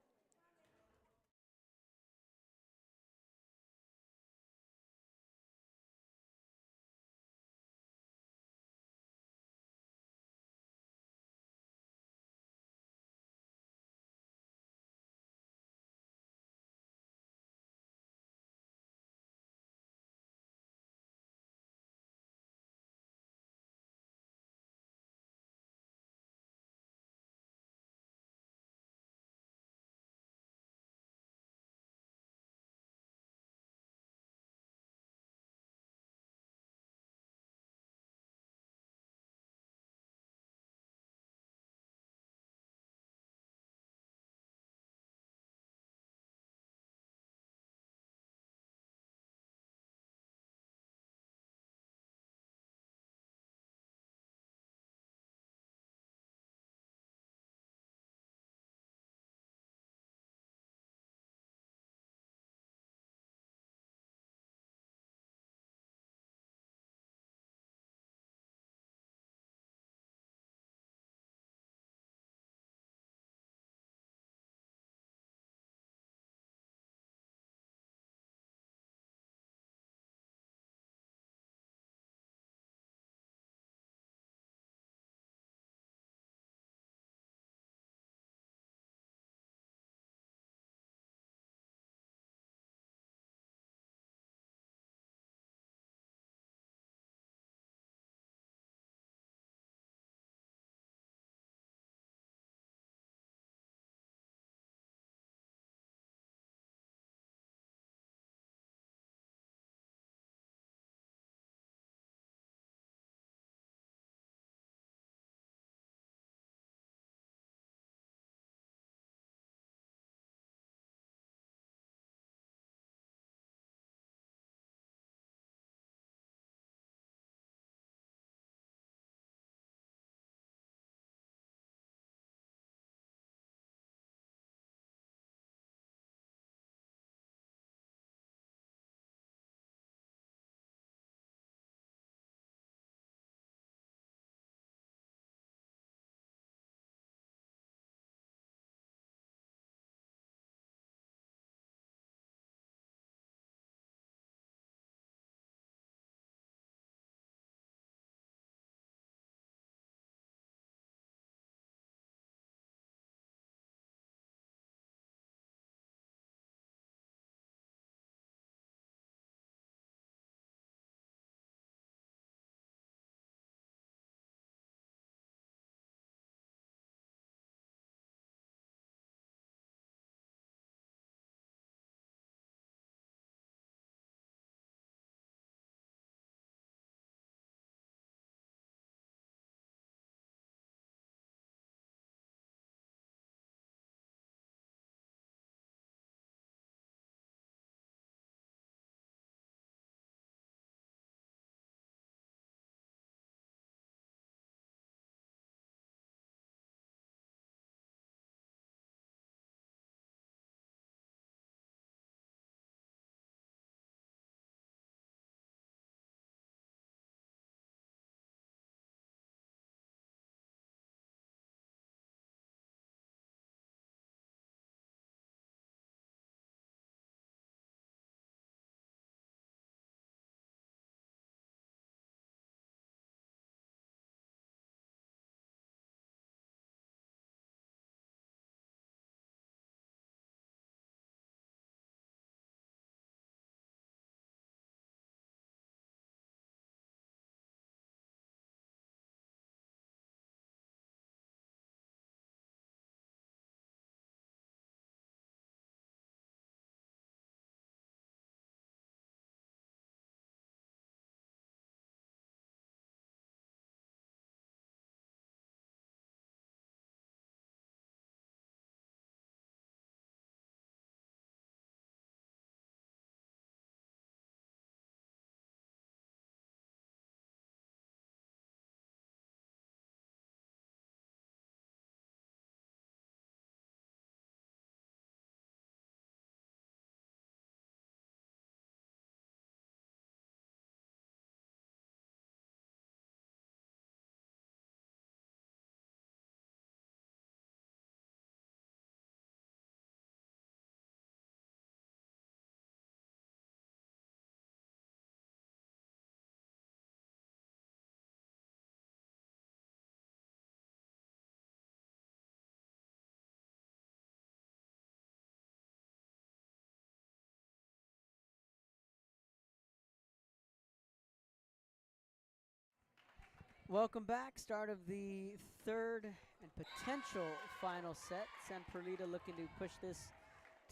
Welcome back. Start of the third and potential final set. San Perlita looking to push this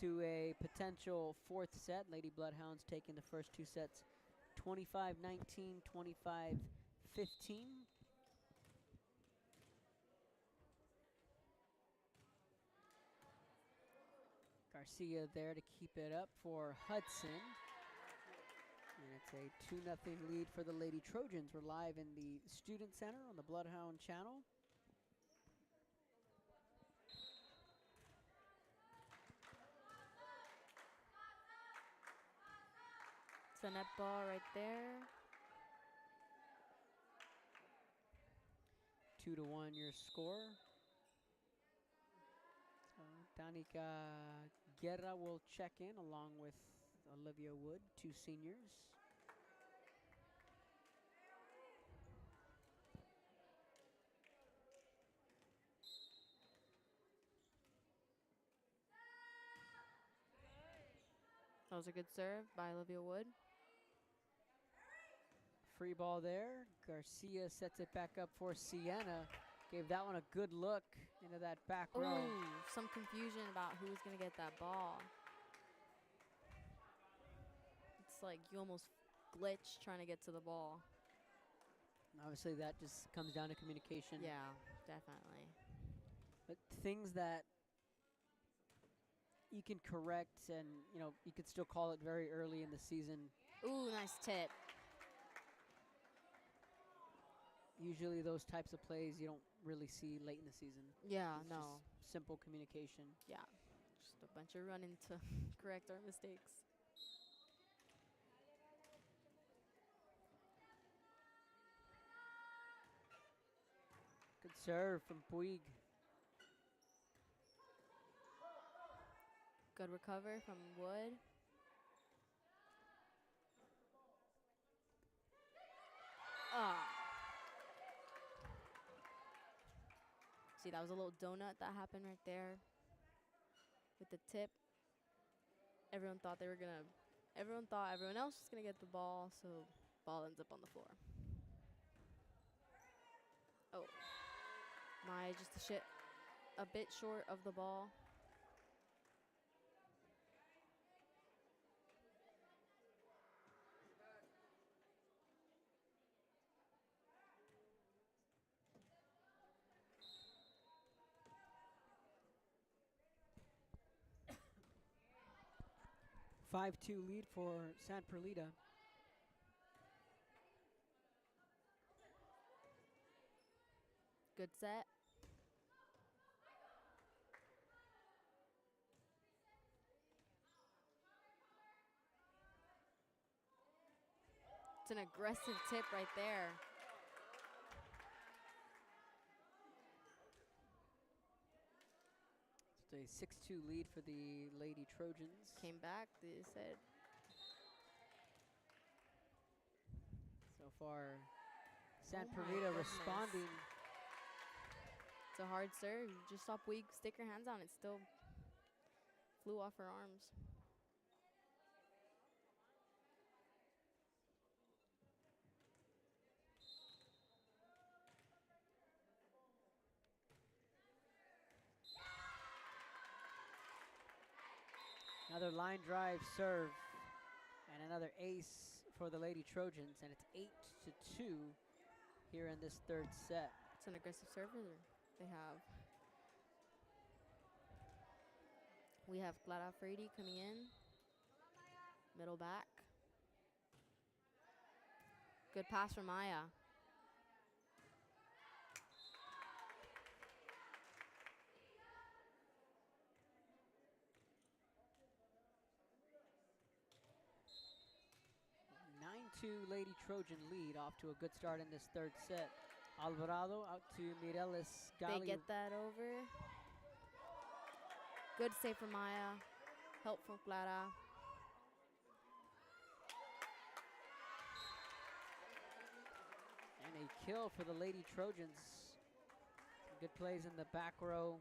to a potential fourth set. Lady Bloodhounds taking the first two sets 25-19, 25-15. Garcia there to keep it up for Hudson. And it's a 2-0 lead for the Lady Trojans. We're live in the Student Center on the Bloodhound channel. It's a net ball right there. 2-1 your score. So Danica Guerra will check in along with Olivia Wood, two seniors. That was a good serve by Olivia Wood. Free ball there. Garcia sets it back up for Sienna. Gave that one a good look into that back row. Ooh, some confusion about who's going to get that ball. It's like you almost glitch trying to get to the ball. Obviously, that just comes down to communication. Yeah, definitely. But things that you can correct and, you know, you could still call it very early in the season. Ooh, nice tip. Usually those types of plays you don't really see late in the season. Yeah, It's no. just simple communication. Yeah, just a bunch of running to correct our mistakes. Good serve from Puig. Good recover from Wood. Ah. See, that was a little donut that happened right there with the tip. Everyone thought everyone else was gonna get the ball, so ball ends up on the floor. Oh, Maya just a bit short of the ball. (5-2) lead for San Perlita. Good set. It's an aggressive tip right there. It's a 6-2 lead for the Lady Trojans. Came back, they said. So far, San Oh my Perlita goodness. responding. It's a hard serve. You just saw Puig stick her hands on it, still flew off her arms. Another line drive serve and another ace for the Lady Trojans, and it's 8-2 here in this third set. It's an aggressive server they have. We have Clara Frady coming in. Middle back. Good pass from Maya. Lady Trojan lead, off to a good start in this third set. Alvarado out to Mireles Gali. They get that over. Good save from Maya. Help from Clara. And a kill for the Lady Trojans. Some good plays in the back row.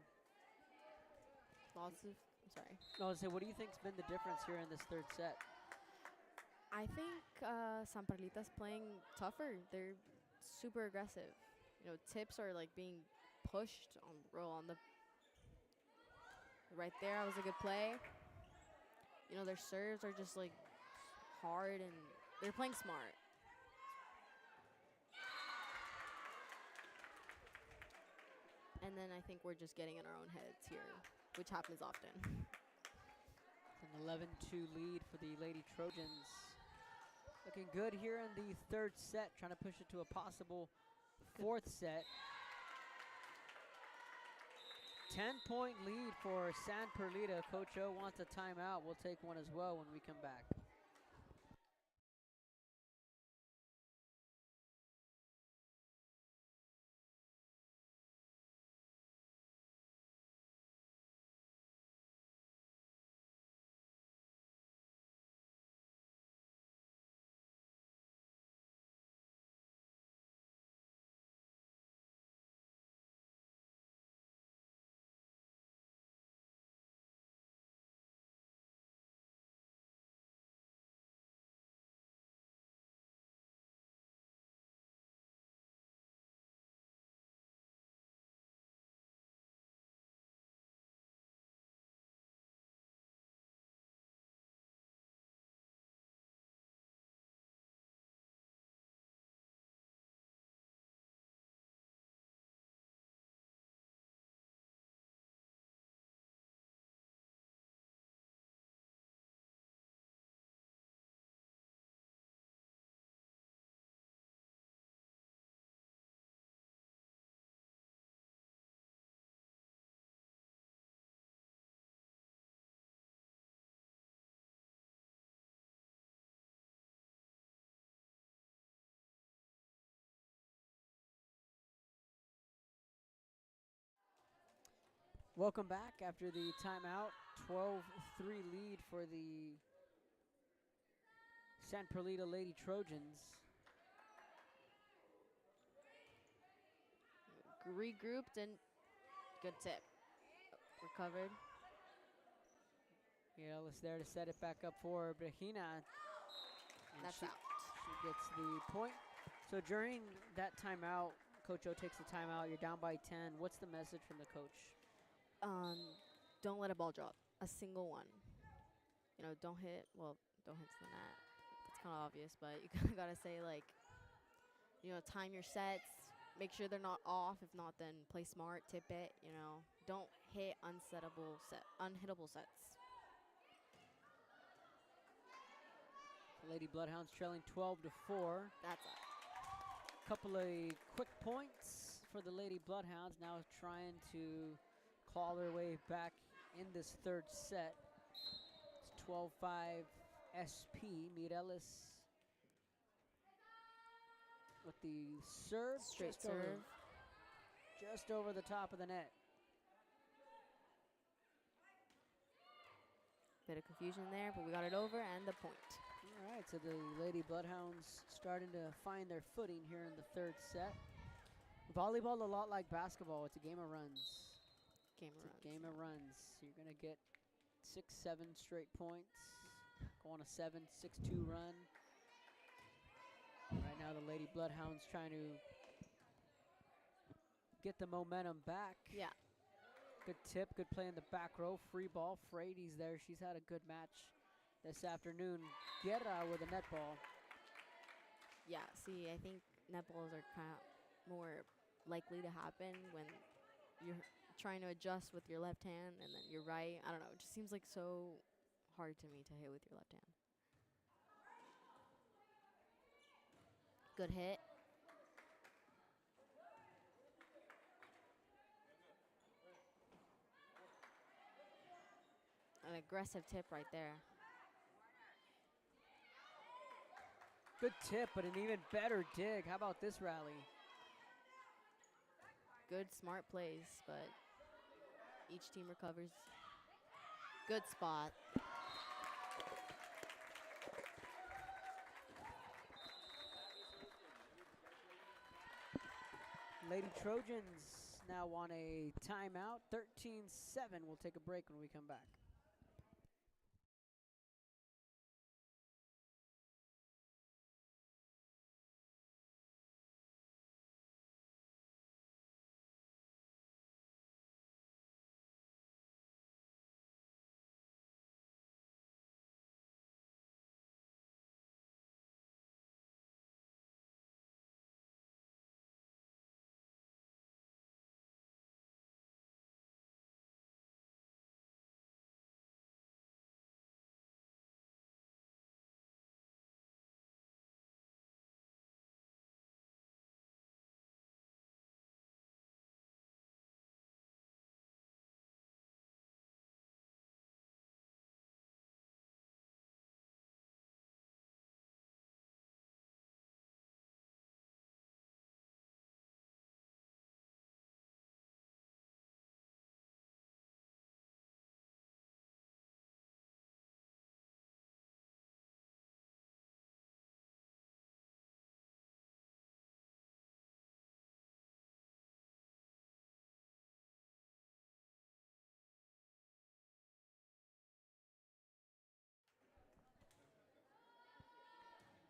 Lots of, sorry. No, so what do you think's been the difference here in this third set? I think San Perlita's playing tougher. They're super aggressive. tips are like being pushed on the right there. That was a good play. Their serves are just like hard and they're playing smart. And then I think we're just getting in our own heads here, which happens often. An 11-2 lead for the Lady Trojans. Looking good here in the third set, trying to push it to a possible fourth set. 10-point lead for San Perlita. Coach O wants a timeout. We'll take one as well when we come back. Welcome back after the timeout. 12-3 lead for the San Perlita Lady Trojans. Regrouped and good tip. Recovered. Ellis there to set it back up for Brehina. That's out. She gets the point. So during that timeout, Coach O takes the timeout. You're down by 10. What's the message from the coach? Don't let a ball drop. A single one. Don't hit to the net. It's kind of obvious, but you kind of got to say, like, time your sets. Make sure they're not off. If not, then play smart, tip it, Don't hit unhittable sets. Lady Bloodhounds trailing 12-4. That's up. Couple of quick points for the Lady Bloodhounds, now trying to claw their way back in this third set. It's 12-5 SP. Mireles with the serve. Straight serve. Just over the top of the net. Bit of confusion there, but we got it over and the point. All right, so the Lady Bloodhounds starting to find their footing here in the third set. Volleyball, a lot like basketball. It's a game of runs. Game of runs. You're going to get 6-7 straight points. Go on a 7-6-2 run. Right now, the Lady Bloodhounds trying to get the momentum back. Yeah. Good tip, good play in the back row. Free ball. Frady's there. She's had a good match this afternoon. Guerra with a net ball. Yeah, see, I think net balls are kind of more likely to happen when you're trying to adjust with your left hand and then your right. I don't know. It just seems like so hard to me to hit with your left hand. Good hit. An aggressive tip right there. Good tip, but an even better dig. How about this rally? Good, smart plays, but each team recovers. Good spot. Lady Trojans now want a timeout. 13-7. We'll take a break when we come back.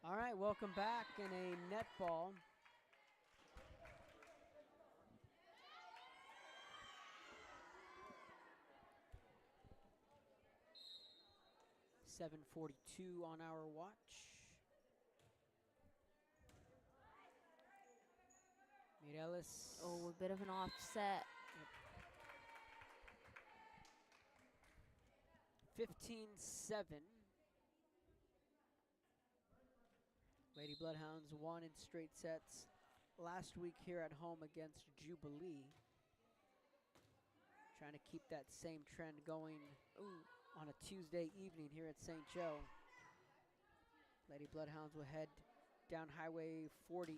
All right, welcome back in a net ball. .7:42 on our watch. Mireles. Oh, a bit of an offset. 15-7. Lady Bloodhounds won in straight sets last week here at home against Jubilee. Trying to keep that same trend going on a Tuesday evening here at St. Joe. Lady Bloodhounds will head down Highway 48.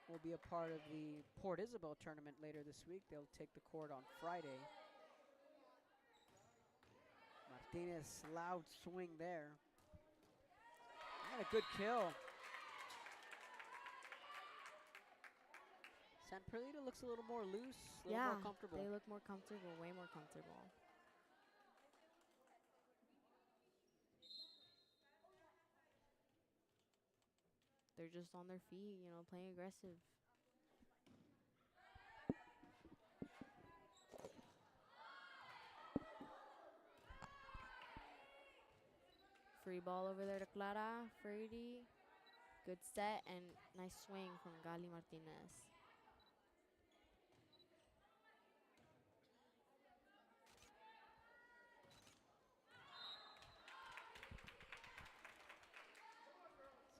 Will be a part of the Port Isabel tournament later this week. They'll take the court on Friday. Martinez, loud swing there. And a good kill. San Perlita looks a little more loose, a little more comfortable. They look more comfortable, way more comfortable. They're just on their feet, you know, playing aggressive. Free ball over there to Clara, Frady. Good set and nice swing from Gali Martinez.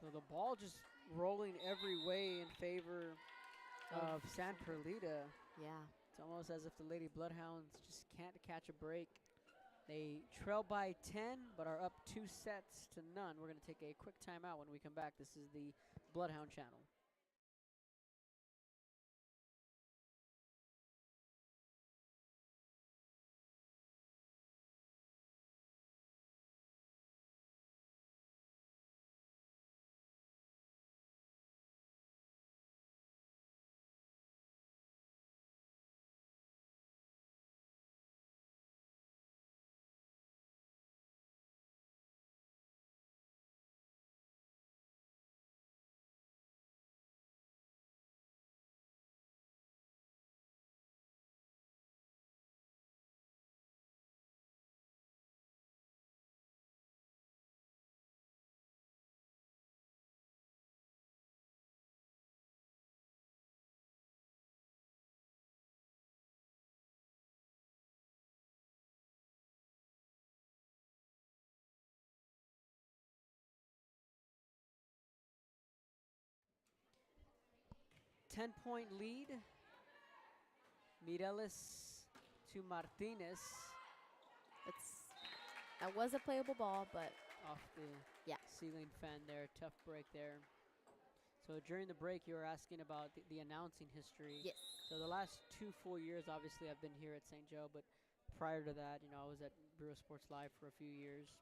So the ball just rolling every way in favor of San Perlita. Yeah. It's almost as if the Lady Bloodhounds just can't catch a break. They trail by 10, but are up 2 sets to none. We're going to take a quick timeout when we come back. This is the Bloodhound Channel. Ten-point lead. Mireles to Martinez. That was a playable ball, but off the ceiling fan there. Tough break there. So during the break, you were asking about the announcing history. Yes. So the last 2 full years, obviously, I've been here at St. Joe, but prior to that, you know, I was at Brewer Sports Live for a few years.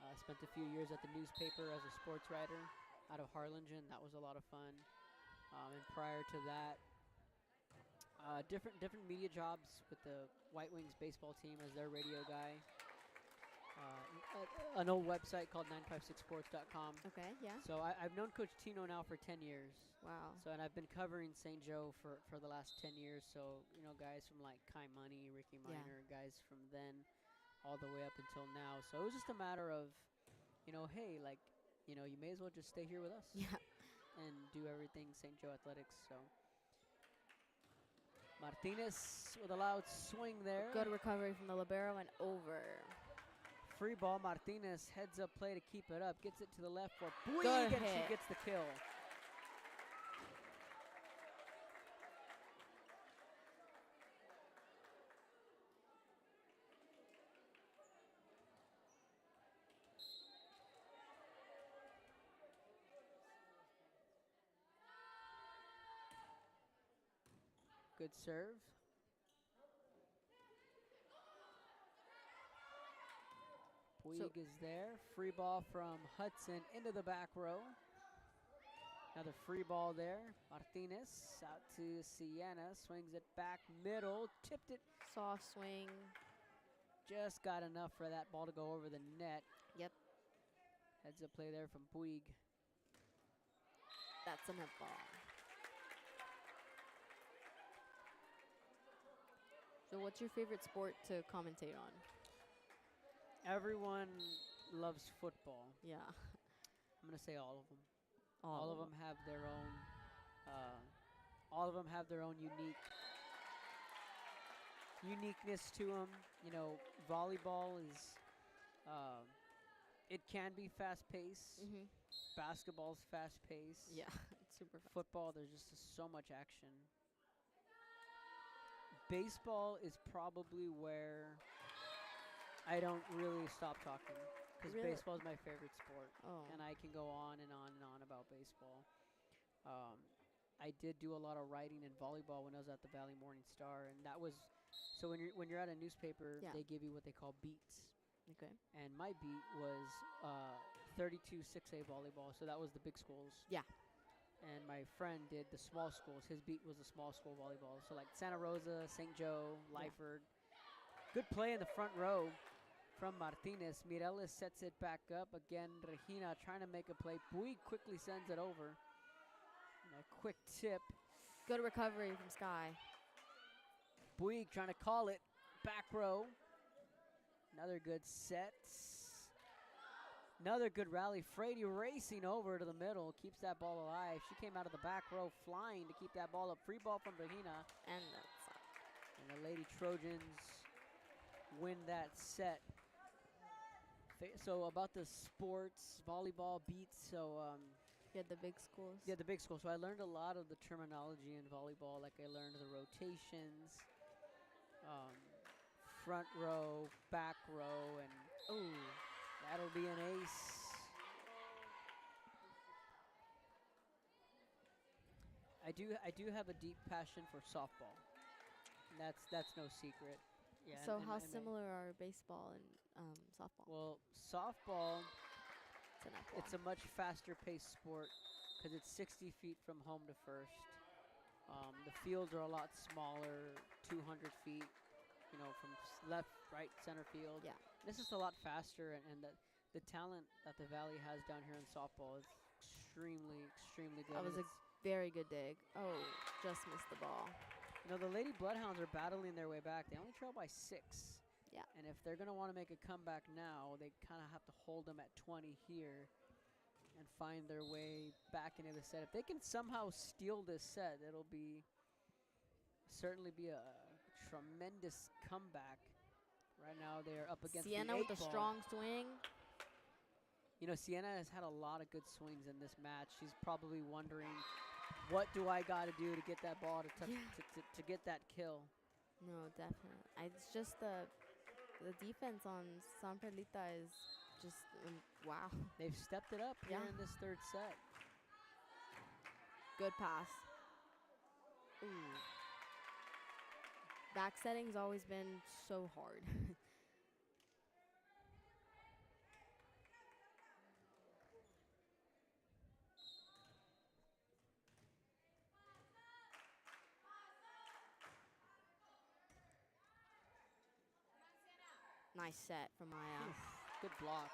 I spent a few years at the newspaper as a sports writer out of Harlingen. That was a lot of fun. And prior to that, different media jobs with the White Wings baseball team as their radio guy. An old website called 956sports.com. okay, yeah. So I've known Coach Tino now for 10 years. Wow. So, and I've been covering St. Joe for the last 10 years. So, you know, guys from like Kai Money, Ricky Minor, guys from then all the way up until now. So it was just a matter of, you know, hey, like, you know, you may as well just stay here with us. Yeah. And do everything St. Joe Athletics. So Martinez with a loud swing there. Good recovery from the libero and over. Free ball. Martinez heads up play to keep it up. Gets it to the left for Bouygues, Good and hit. she gets the kill. Good serve. Bouygues is there. Free ball from Hudson into the back row. Another free ball there. Martinez out to Sienna. Swings it back middle. Tipped it. Soft swing. Just got enough for that ball to go over the net. Yep. Heads up play there from Puig. That's a net ball. So what's your favorite sport to commentate on? Everyone loves football. Yeah. I'm gonna say all of them. All of them have their own. All of them have their own uniqueness to them. You know, volleyball is. It can be fast-paced. Mhm. Basketball's fast-paced. Yeah, it's super fast. Football, there's just so much action. Baseball is probably where I don't really stop talking, because Really? baseball is my favorite sport, Oh. and I can go on and on and on about baseball. I did do a lot of writing in volleyball when I was at the Valley Morning Star, and that was so when you're at a newspaper, Yeah. they give you what they call beats, Okay. and my beat was 32 6A volleyball, so that was the big schools. Yeah. And my friend did the small schools. His beat was the small school volleyball. So like Santa Rosa, St. Joe, Lyford. Good play in the front row from Martinez. Mireles sets it back up. Again, Regina trying to make a play. Puig quickly sends it over. And a quick tip. Good recovery from Sky. Puig trying to call it. Back row. Another good set. Another good rally. Frady racing over to the middle. Keeps that ball alive. She came out of the back row flying to keep that ball up. Free ball from Regina. And that's And the Lady Trojans win that set. So about the sports, volleyball beats. So you had the big schools. yeah, the big school. So I learned a lot of the terminology in volleyball. Like I learned the rotations, front row, back row, and ooh, that'll be an ace. I do have a deep passion for softball. That's no secret. Yeah. So how similar are baseball and softball? Well, softball, It's a net ball. it's a much faster paced sport because it's 60 feet from home to first. The fields are a lot smaller, 200 feet, you know, from left, right, center field. Yeah. This is a lot faster, and the talent that the Valley has down here in softball is extremely, extremely good. That was a very good dig. Oh, just missed the ball. You know, the Lady Bloodhounds are battling their way back. They only trail by 6. Yeah. And if they're going to want to make a comeback now, they kind of have to hold them at 20 here and find their way back into the set. If they can somehow steal this set, it'll certainly be a tremendous comeback. Right now they're up against Sienna the 8 with a ball. strong swing. You know, Sienna has had a lot of good swings in this match. She's probably wondering, what do I got to do to get that ball to touch to get that kill? No, definitely. It's just the defense on San Perlita is just wow. They've stepped it up here in this third set. Good pass. Ooh. Back setting's always been so hard. Nice set from Maya. Good block.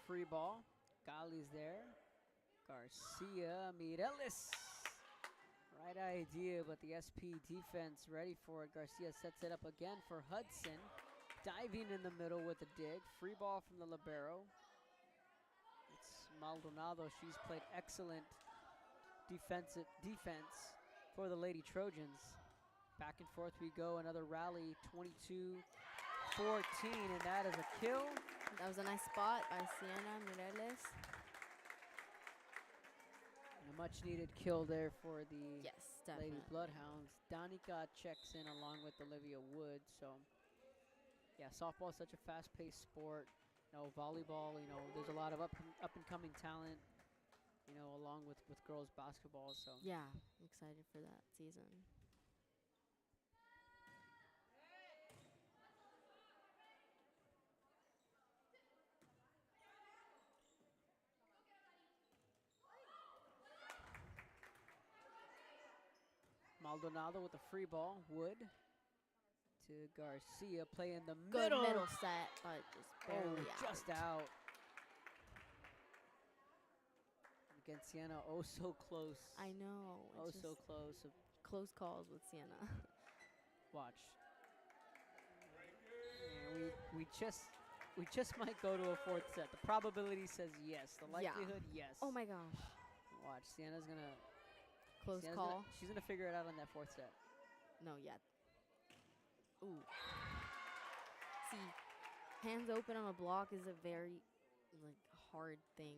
Free ball. Gali's there. Garcia, Mireles. Right idea, but the SP defense ready for it. Garcia sets it up again for Hudson. Diving in the middle with a dig. Free ball from the libero. It's Maldonado. She's played excellent defense for the Lady Trojans. Back and forth we go. Another rally, 22-14, and that is a kill. That was a nice spot by Sienna Mireles. And a much-needed kill there for the Yes, definitely. Lady Bloodhounds. Danica checks in along with Olivia Wood. So, yeah, softball is such a fast-paced sport. You know, volleyball, you know, there's a lot of up-and-coming talent, you know, along with girls basketball. So Yeah, I'm excited for that season. Maldonado with a free ball. Wood to Garcia. Play in the Good middle. middle set, but just barely out. Just out. Again, Sienna, oh so close. I know. Oh It's so just close. close calls with Sienna. Watch. And we just might go to a fourth set. The probability says yes. The likelihood, yes. Oh my gosh. Watch, Sienna's gonna Close call. She's gonna figure it out on that fourth set. No, yet. Ooh. See, hands open on a block is a very hard thing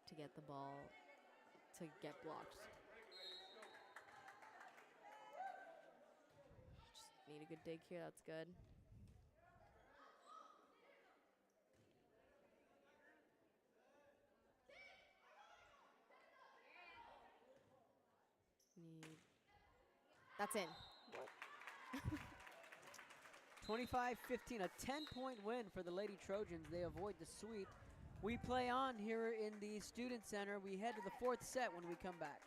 to get the ball to get blocked. Just need a good dig here. That's good. That's in. 25-15, a 10-point win for the Lady Trojans. They avoid the sweep. We play on here in the Student Center. We head to the fourth set when we come back.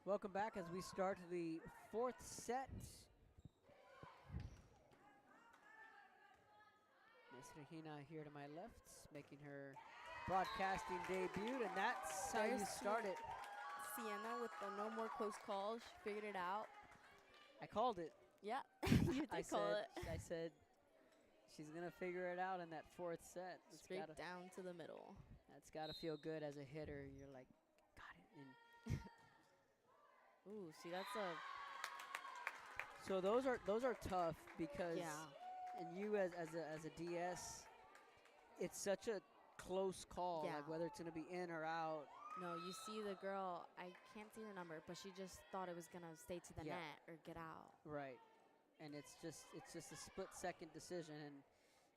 Welcome back as we start the fourth set. Miss Regina here to my left, making her broadcasting debut, and that's how you There's start it. Sienna with the no more close calls. She figured it out. I called it. Yeah, you did call it. I said she's going to figure it out in that fourth set. Straight down to the middle. That's got to feel good as a hitter. You're like, got it. And Ooh, see, that's a... so those are tough because Yeah. and you as a DS, it's such a close call, Yeah. like whether it's going to be in or out. No, you see the girl, I can't see her number, but she just thought it was going to stay to the Yeah. net or get out. Right. And it's just a split-second decision. And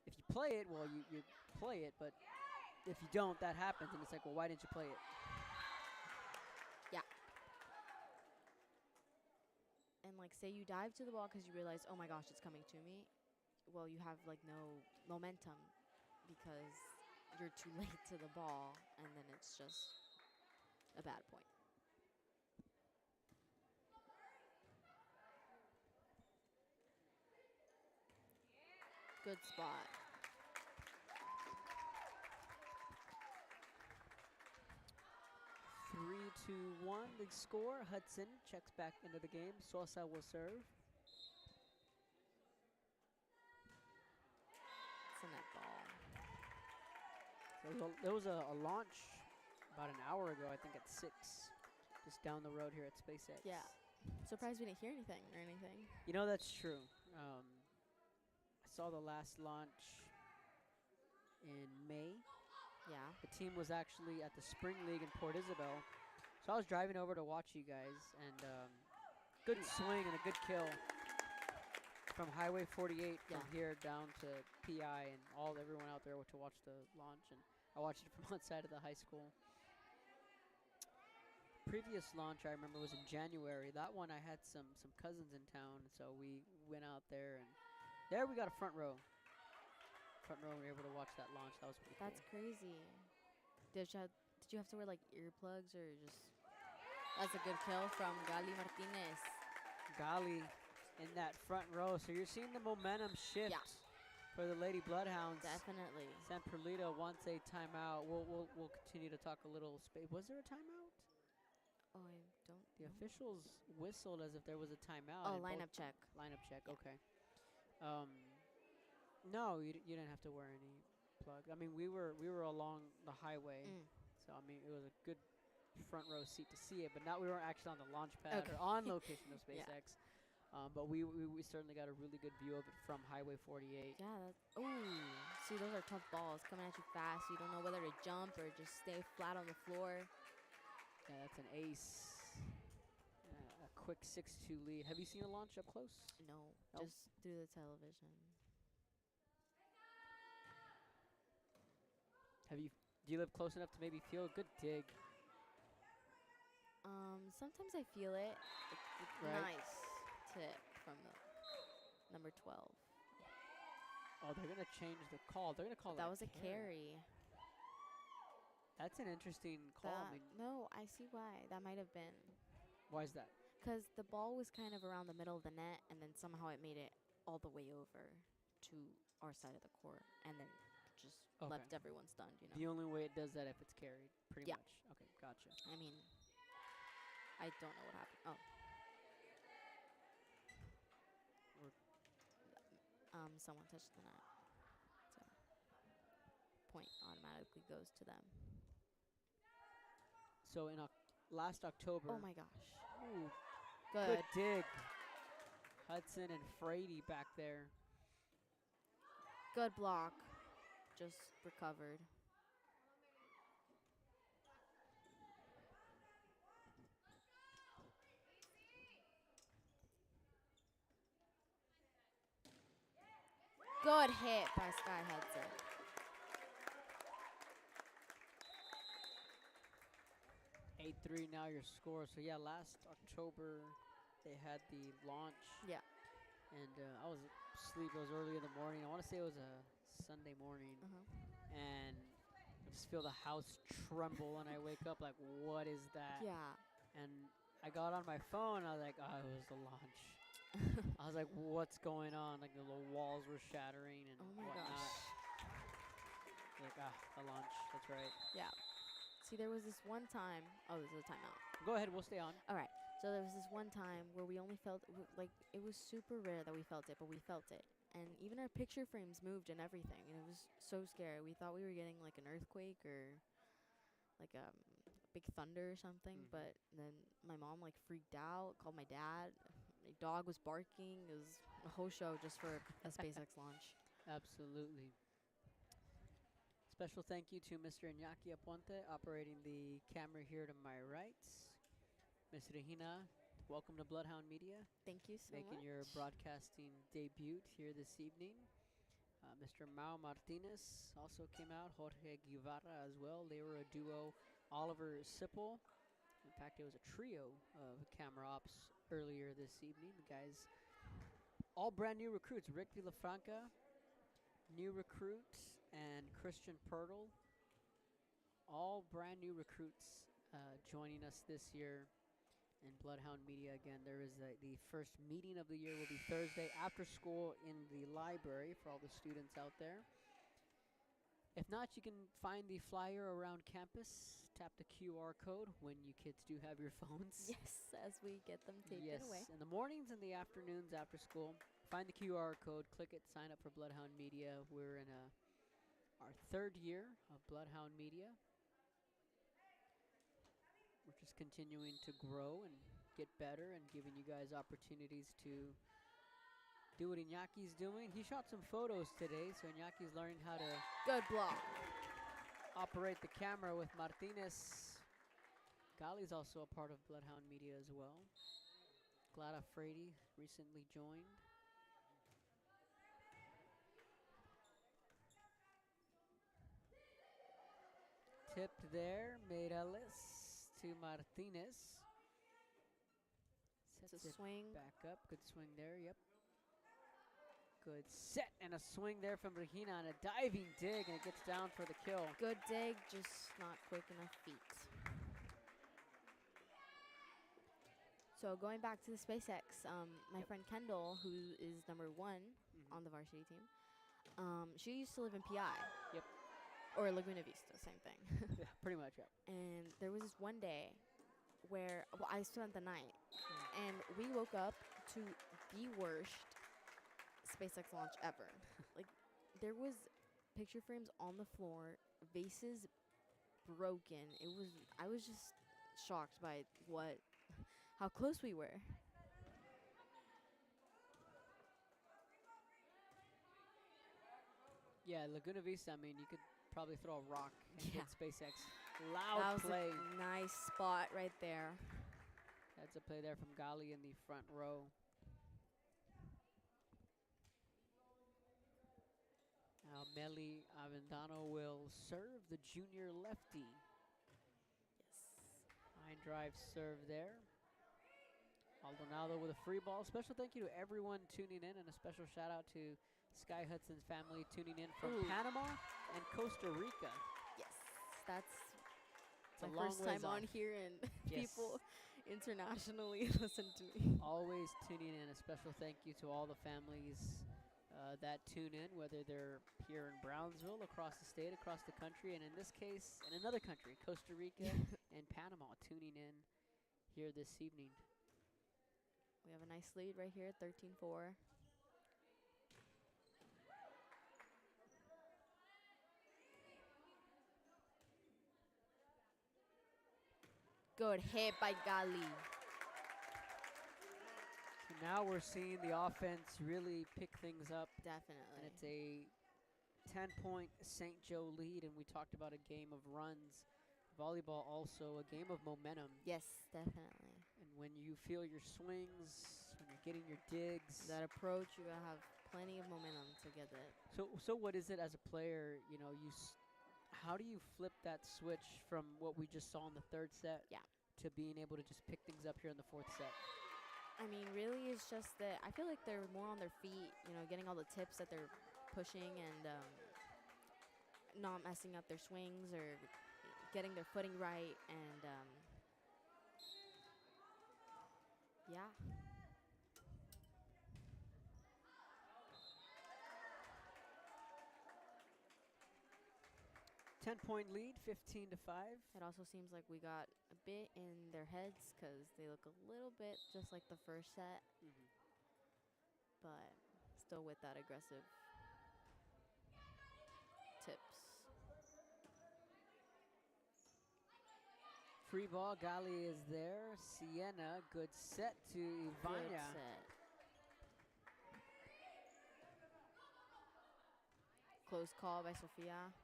if you play it, well, you play it. But if you don't, that happens. And it's like, well, why didn't you play it? Yeah. And, like, say you dive to the ball because you realize, oh, my gosh, it's coming to me. Well, you have, like, no momentum because you're too late to the ball. And then it's just a bad point. Good spot. Three, two, one, the score. Hudson checks back into the game. Sosa will serve. It's a net ball. So there was a launch about an hour ago, I think at 6, just down the road here at SpaceX. Yeah. Surprised we didn't hear anything or anything. You know, that's true. I saw the last launch in May. Yeah. The team was actually at the Spring League in Port Isabel. So I was driving over to watch you guys, and good swing and a good kill from Highway 48 from here down to PI, and everyone out there to watch the launch. And I watched it from outside of the high school. Previous launch I remember was in January. That one I had some cousins in town, so we went out there, and there we got a front row. We were able to watch that launch. That was pretty That's cool. crazy. Did you have to wear like earplugs or just? That's a good kill from Gali Martinez. Gali in that front row. So you're seeing the momentum shift for the Lady Bloodhounds. Definitely. San Perlita wants a timeout. We'll continue to talk a little. Was there a timeout? Oh, I don't. The officials whistled as if there was a timeout. Oh, lineup check. Lineup check. Yeah. Okay. No, you didn't have to wear any plug. I mean, we were along the highway, so I mean it was a good front row seat to see it. But we weren't actually on the launch pad or on location of SpaceX. But we certainly got a really good view of it from Highway 48. Yeah. See, those are tough balls coming at you fast. You don't know whether to jump or just stay flat on the floor. Yeah, that's an ace. A quick 6-2 lead. Have you seen a launch up close? No, Nope. just through the television. Do you live close enough to maybe feel a good dig? Sometimes I feel it. It's Right. nice tip from the number 12. Oh, they're gonna change the call. They're gonna call That was a carry. That's an interesting call. I mean, No, I see why. That might have been. why is that? Because the ball was kind of around the middle of the net, and then somehow it made it all the way over to our side of the court, and then just left everyone stunned, you know? The only way it does that if it's carried, pretty much. Okay, gotcha. I mean, I don't know what happened. Oh. Someone touched the net. So, point automatically goes to them. So in last October. Oh my gosh. Ooh, Good. good dig. Hudson and Frady back there. Good block. Just recovered. Good hit by Sky Hudson. (8-3) now your score. So yeah, last October they had the launch. Yeah. And I was asleep. It was early in the morning. I want to say it was a Sunday morning. And I just feel the house tremble, and I wake up like, what is that? Yeah. And I got on my phone. I was like, oh, it was the launch. I was like, what's going on? Like the little walls were shattering and Oh my whatnot. gosh. Like, the launch. That's right. Yeah. See, there was this one time. Oh, this is a timeout. Go ahead. We'll stay on. All right. So there was this one time where we only felt like it was super rare that we felt it, but we felt it. And even our picture frames moved and everything. And it was so scary. We thought we were getting like an earthquake or like a big thunder or something. Mhm. But then my mom like freaked out, called my dad. My dog was barking. It was a whole show just for a SpaceX launch. Absolutely. Special thank you to Mr. Iñaki Aponte operating the camera here to my right. Ms. Regina, welcome to Bloodhound Media. Thank you so Making much. your broadcasting debut here this evening. Mr. Mao Martinez also came out. Jorge Guevara as well. They were a duo. Oliver Sipple. In fact, it was a trio of camera ops earlier this evening. The guys, all brand new recruits. Rick Villafranca, new recruit, and Christian Pertle, all brand new recruits joining us this year in Bloodhound Media. Again, there is the first meeting of the year will be Thursday after school in the library for all the students out there. If not, you can find the flyer around campus. Tap the QR code when you kids do have your phones. Yes, as we get them taken Yes, away. in the mornings and the afternoons after school. Find the QR code, click it, sign up for Bloodhound Media. We're in our third year of Bloodhound Media. We're just continuing to grow and get better and giving you guys opportunities to do what Iñaki's doing. He shot some photos today, so Iñaki's learning how to Good block. operate the camera with Martinez. Gali's also a part of Bloodhound Media as well. Glada Frady recently joined. Tipped there, Meireles to Martinez. It's Sets a it swing. back up. Good swing there, yep. Good set and a swing there from Regina and a diving dig, and it gets down for the kill. Good dig, just not quick enough feet. So going back to the SpaceX, my Yep. friend Kendall, who is number 1 on the varsity team, she used to live in PI. Yep. Or Laguna Vista, same thing. Yeah, pretty much, yep. And there was this one day where I spent the night, and we woke up to the worst SpaceX launch ever. Like, there was picture frames on the floor, vases broken. I was just shocked by how close we were. Yeah, Laguna Vista, I mean, you could probably throw a rock and Yeah. hit SpaceX. That Loud was play. a nice spot right there. That's a play there from Gali in the front row. Now Meli Avendano will serve the junior lefty. Yes. Fine drive serve there. Aldonado with a free ball. Special thank you to everyone tuning in, and a special shout out to Sky Hudson's family tuning in from Ooh. Panama and Costa Rica. Yes. That's It's a my long first ways time on off. here, and Yes. people internationally listen to me. Always tuning in. A special thank you to all the families that tune in, whether they're here in Brownsville, across the state, across the country, and in this case, in another country, Costa Rica and Panama, tuning in here this evening. We have a nice lead right here, 13-4. Good hit by Gali. So now we're seeing the offense really pick things up, Definitely. and it's a 10-point St. Joe lead, and we talked about a game of runs. Volleyball also a game of momentum, Yes, definitely. and when you feel your swings, when you're getting your digs. That approach, you gotta have plenty of momentum to get it. So what is it as a player, you know, how do you flip that switch from what we just saw in the third set Yeah. to being able to just pick things up here in the fourth set? I mean, really, it's just that I feel like they're more on their feet, getting all the tips that they're pushing and not messing up their swings or getting their footing right. And Yeah. 10-point lead, 15 to 5. It also seems like we got a bit in their heads because they look a little bit just like the first set, but still with that aggressive tips. Free ball, Gali is there. Sienna, good set to Good Ivania. set. Close call by Sofia.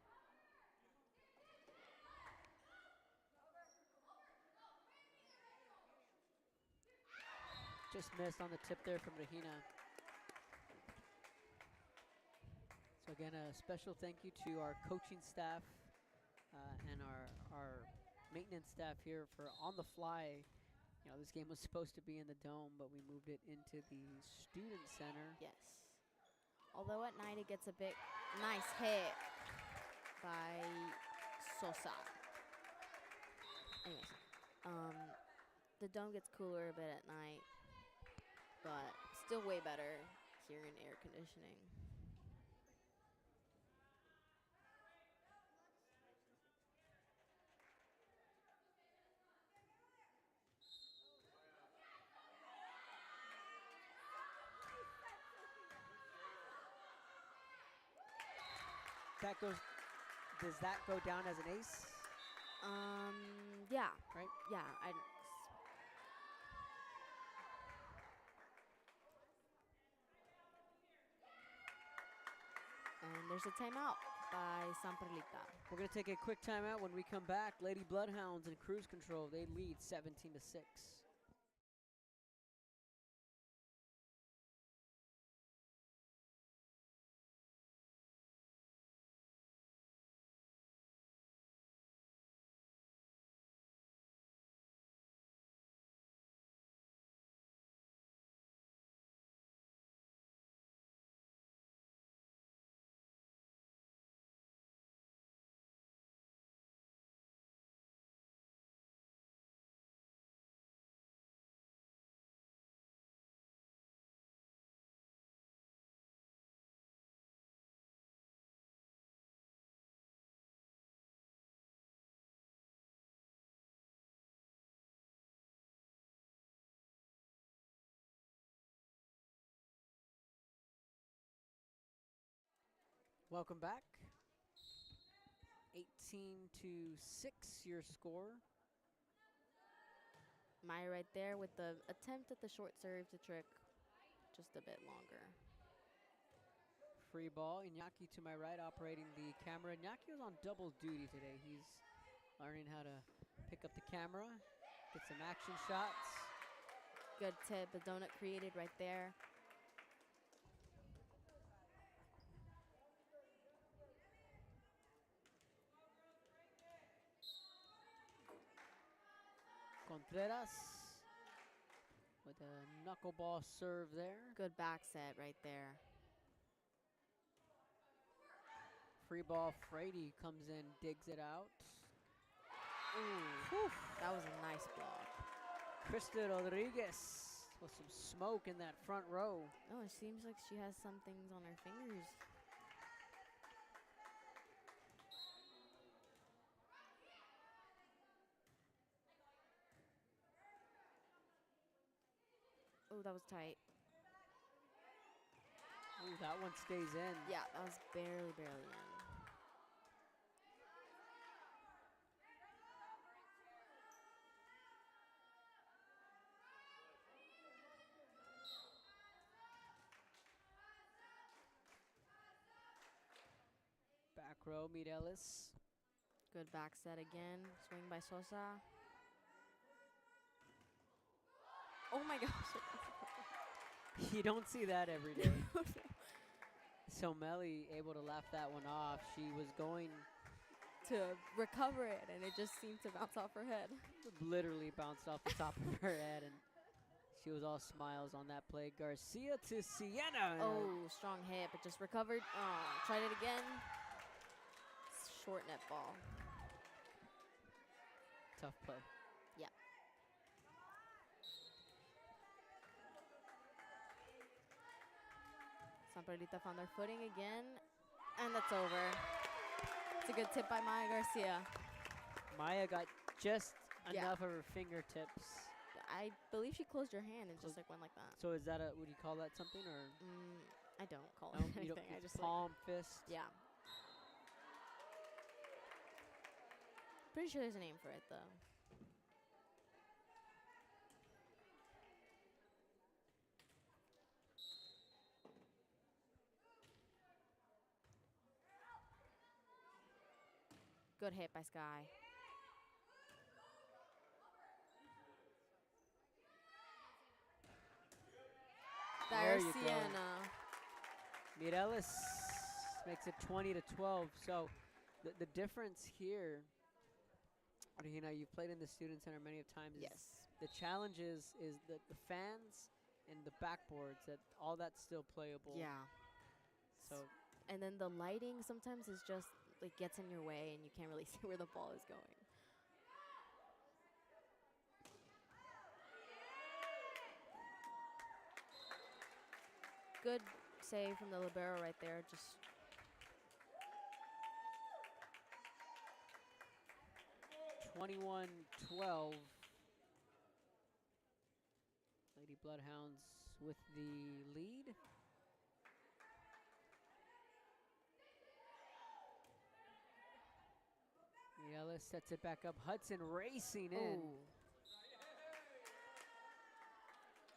Just missed on the tip there from Regina. So again, a special thank you to our coaching staff and our maintenance staff here for on the fly. You know, this game was supposed to be in the dome, but we moved it into the student center. Yes. Although at night it gets a bit nice hit by Sosa. Anyways, the dome gets cooler a bit at night, but still way better here in air conditioning. That goes. Does that go down as an ace? Yeah. Right? Yeah. And there's a timeout by Perlita. We're going to take a quick timeout. When we come back, Lady Bloodhounds in cruise control. They lead 17 to 6. Welcome back. 18 to 6, your score. Maya right there with the attempt at the short serve to trick just a bit longer. Free ball. Iñaki to my right operating the camera. Iñaki was on double duty today. He's learning how to pick up the camera, get some action shots. Good tip. The donut created right there. Contreras with a knuckleball serve there. Good back set right there. Free ball, Frady comes in, digs it out. Ooh, that was a nice block. Krista Rodriguez with some smoke in that front row. Oh, it seems like she has some things on her fingers. Oh, that was tight. Ooh, that one stays in. Yeah, that was barely in. Back row, meet Ellis. Good back set again. Swing by Sosa. Oh my gosh. You don't see that every day. So Melly able to laugh that one off. She was going to recover it, and it just seemed to bounce off her head. Literally bounced off the top of her head, and she was all smiles on that play. Garcia to Sienna. Oh, strong hit, but just recovered. Tried it again. Short net ball. Tough play. Yeah. Perlita found their footing again, and that's over. It's a good tip by Maya Garcia. Maya got just Yeah. enough of her fingertips. I believe she closed her hand and just like went like that. So is that would you call that something, or I don't call no, it you don't, anything. I it's just palm fist? yeah. Pretty sure there's a name for it though. Good hit by Sky. There There's you go. Sienna. Mireles makes it 20-12. So the difference here, Regina, you've played in the Student Center many of times. Yes. The challenge is that the fans and the backboards, that all that's still playable. Yeah. So And then the lighting sometimes is just like gets in your way and you can't really see where the ball is going. Good save from the libero right there. Just 21-12. Lady Bloodhounds with the lead. Mireles sets it back up. Hudson racing in. oh.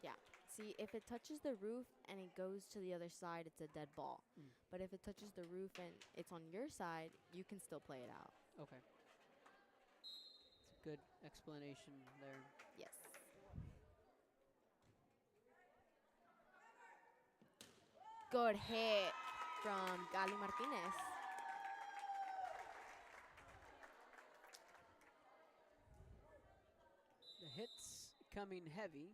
Yeah. See, if it touches the roof and it goes to the other side, it's a dead ball. But if it touches the roof and it's on your side, you can still play it out. Okay. It's a good explanation there. Yes. Good hit from Gali Martinez. The hits coming heavy.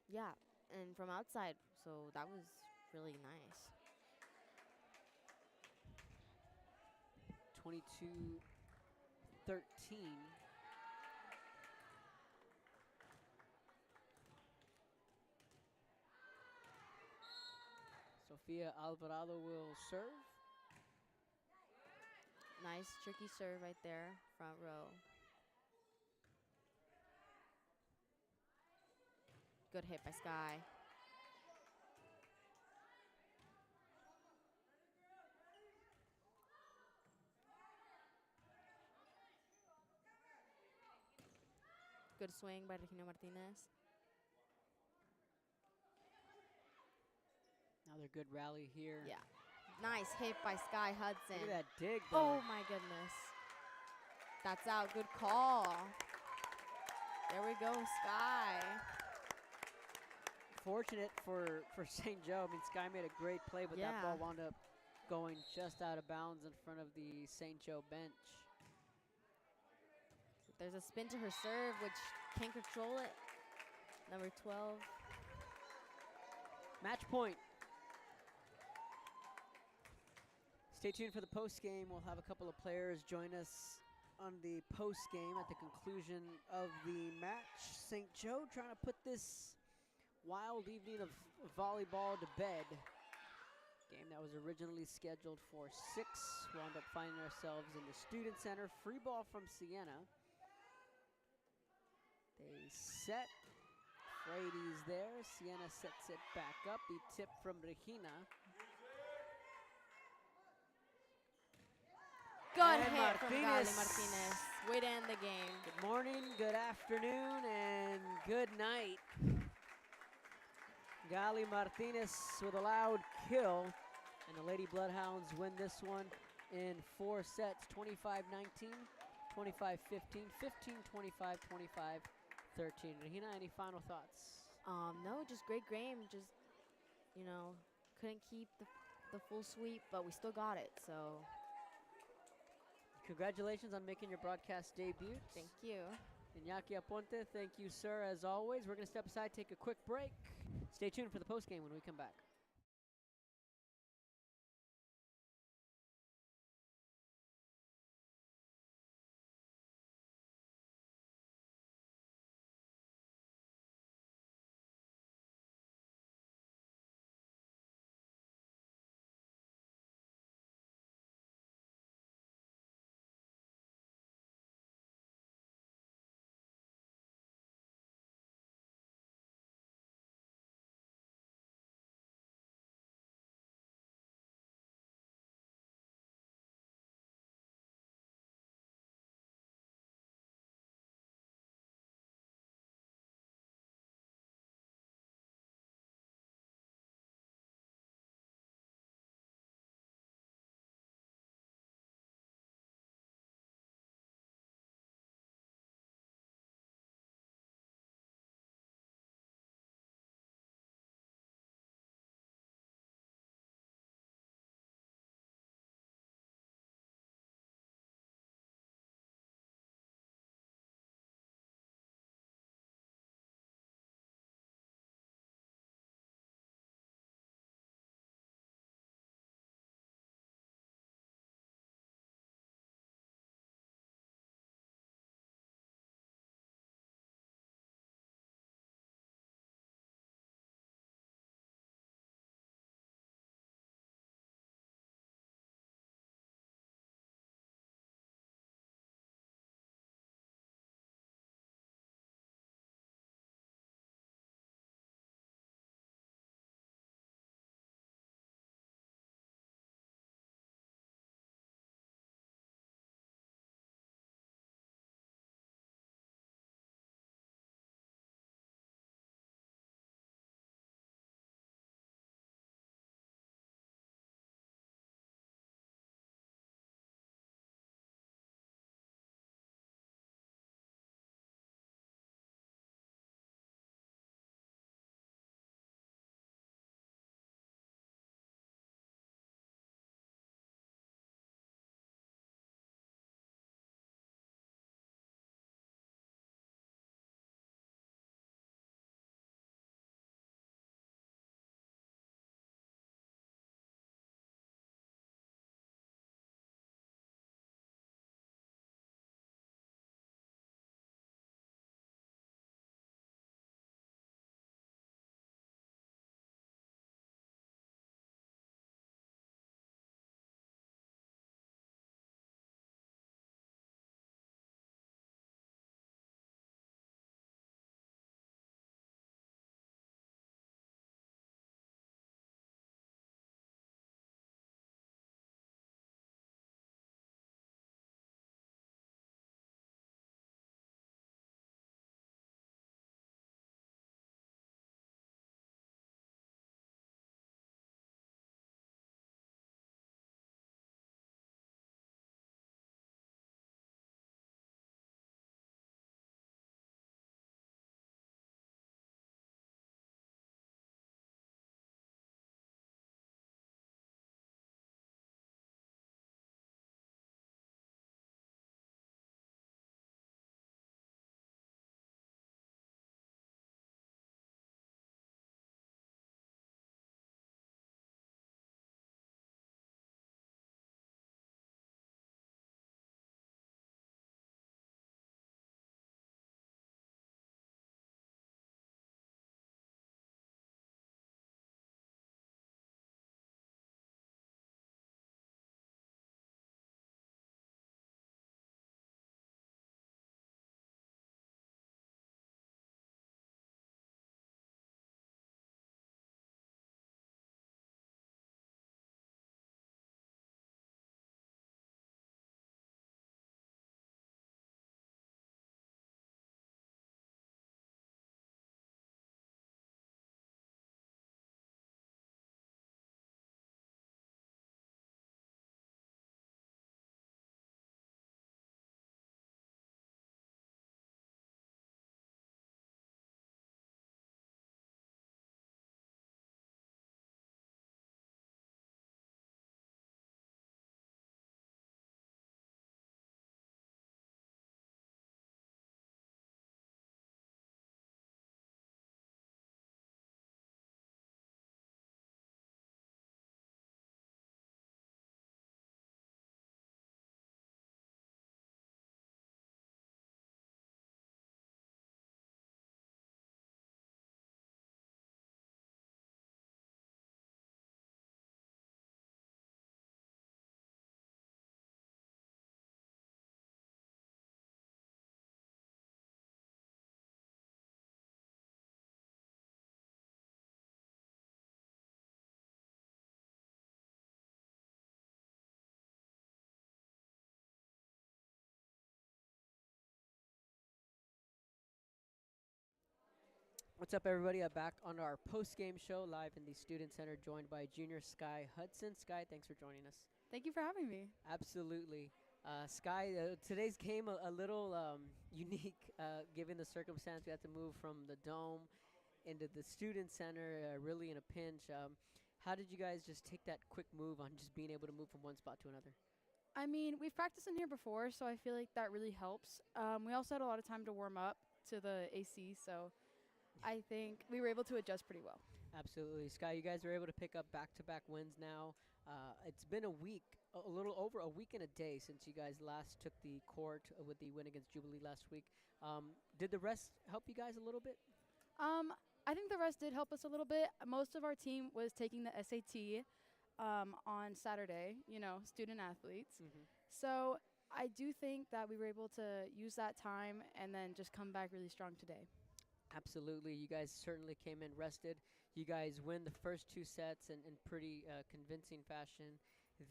Yeah, and from outside, so that was really nice. 22-13. Sofia Alvarado will serve. Nice, tricky serve right there, front row. Good hit by Sky. Good swing by Regina Martinez. Another good rally here. Yeah. Nice hit by Sky Hudson. Look at that dig, though. Oh my goodness. That's out. Good call. There we go, Sky. Fortunate for St. Joe. I mean, Sky made a great play, but that Yeah. ball wound up going just out of bounds in front of the St. Joe bench. There's a spin to her serve, which can't control it. Number 12. Match point. Stay tuned for the post game. We'll have a couple of players join us on the post game at the conclusion of the match. St. Joe trying to put this wild evening of volleyball to bed. Game that was originally scheduled for 6. Wound up finding ourselves in the Student Center. Free ball from Sienna. They set. Frady's there. Sienna sets it back up. The tip from Regina. Good And hit from Gali Martinez. Martinez. Way to end the game. Good morning, good afternoon, and good night. Gali Martinez with a loud kill. And the Lady Bloodhounds win this one in 4 sets, 25-19, 25-15, 15-25, 25-13. Regina, any final thoughts? No, just great game. Just, couldn't keep the full sweep, but we still got it. So Congratulations on making your broadcast debut. thank you. Iñaki Aponte, thank you, sir, as always. We're going to step aside, take a quick break. Stay tuned for the postgame when we come back. What's up, everybody? Back on our post-game show live in the Student Center, joined by junior Sky Hudson. Sky, thanks for joining us. Thank you for having me. Absolutely. Sky, today's game a little unique, given the circumstance. We had to move from the Dome into the Student Center, really in a pinch. How did you guys just take that quick move on just being able to move from one spot to another? I mean, we've practiced in here before, so I feel like that really helps. We also had a lot of time to warm up to the AC, so I think we were able to adjust pretty well. Absolutely. Sky, you guys are able to pick up back-to-back wins now. It's been a week, a little over a week and a day since you guys last took the court with the win against Jubilee last week. Did the rest help you guys a little bit? I think the rest did help us a little bit. Most of our team was taking the SAT on Saturday, student athletes. So I do think that we were able to use that time and then just come back really strong today. Absolutely. You guys certainly came in rested. You guys win the first two sets in pretty convincing fashion.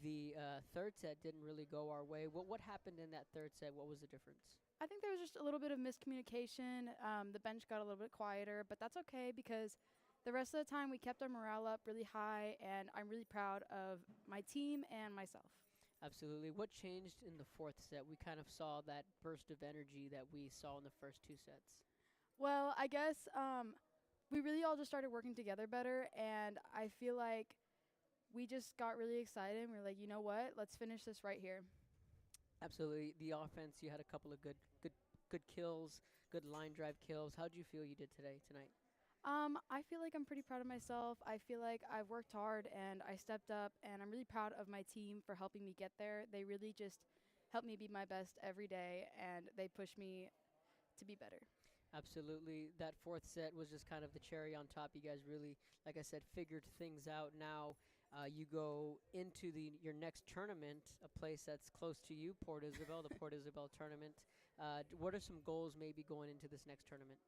The third set didn't really go our way. What happened in that third set? What was the difference? I think there was just a little bit of miscommunication. The bench got a little bit quieter, but that's okay because the rest of the time we kept our morale up really high, and I'm really proud of my team and myself. Absolutely. What changed in the fourth set? We kind of saw that burst of energy that we saw in the first two sets. Well, I guess we really all just started working together better, and I feel like we just got really excited. And we were like, you know what? Let's finish this right here. Absolutely. The offense, you had a couple of good kills, good line drive kills. How did you feel you did tonight? I feel like I'm pretty proud of myself. I feel like I've worked hard and I stepped up, and I'm really proud of my team for helping me get there. They really just help me be my best every day, and they push me to be better. Absolutely. That fourth set was just kind of the cherry on top. You guys really, like I said, figured things out. Now you go into your next tournament, a place that's close to you, Port Isabel, the Port Isabel tournament. What are some goals maybe going into this next tournament?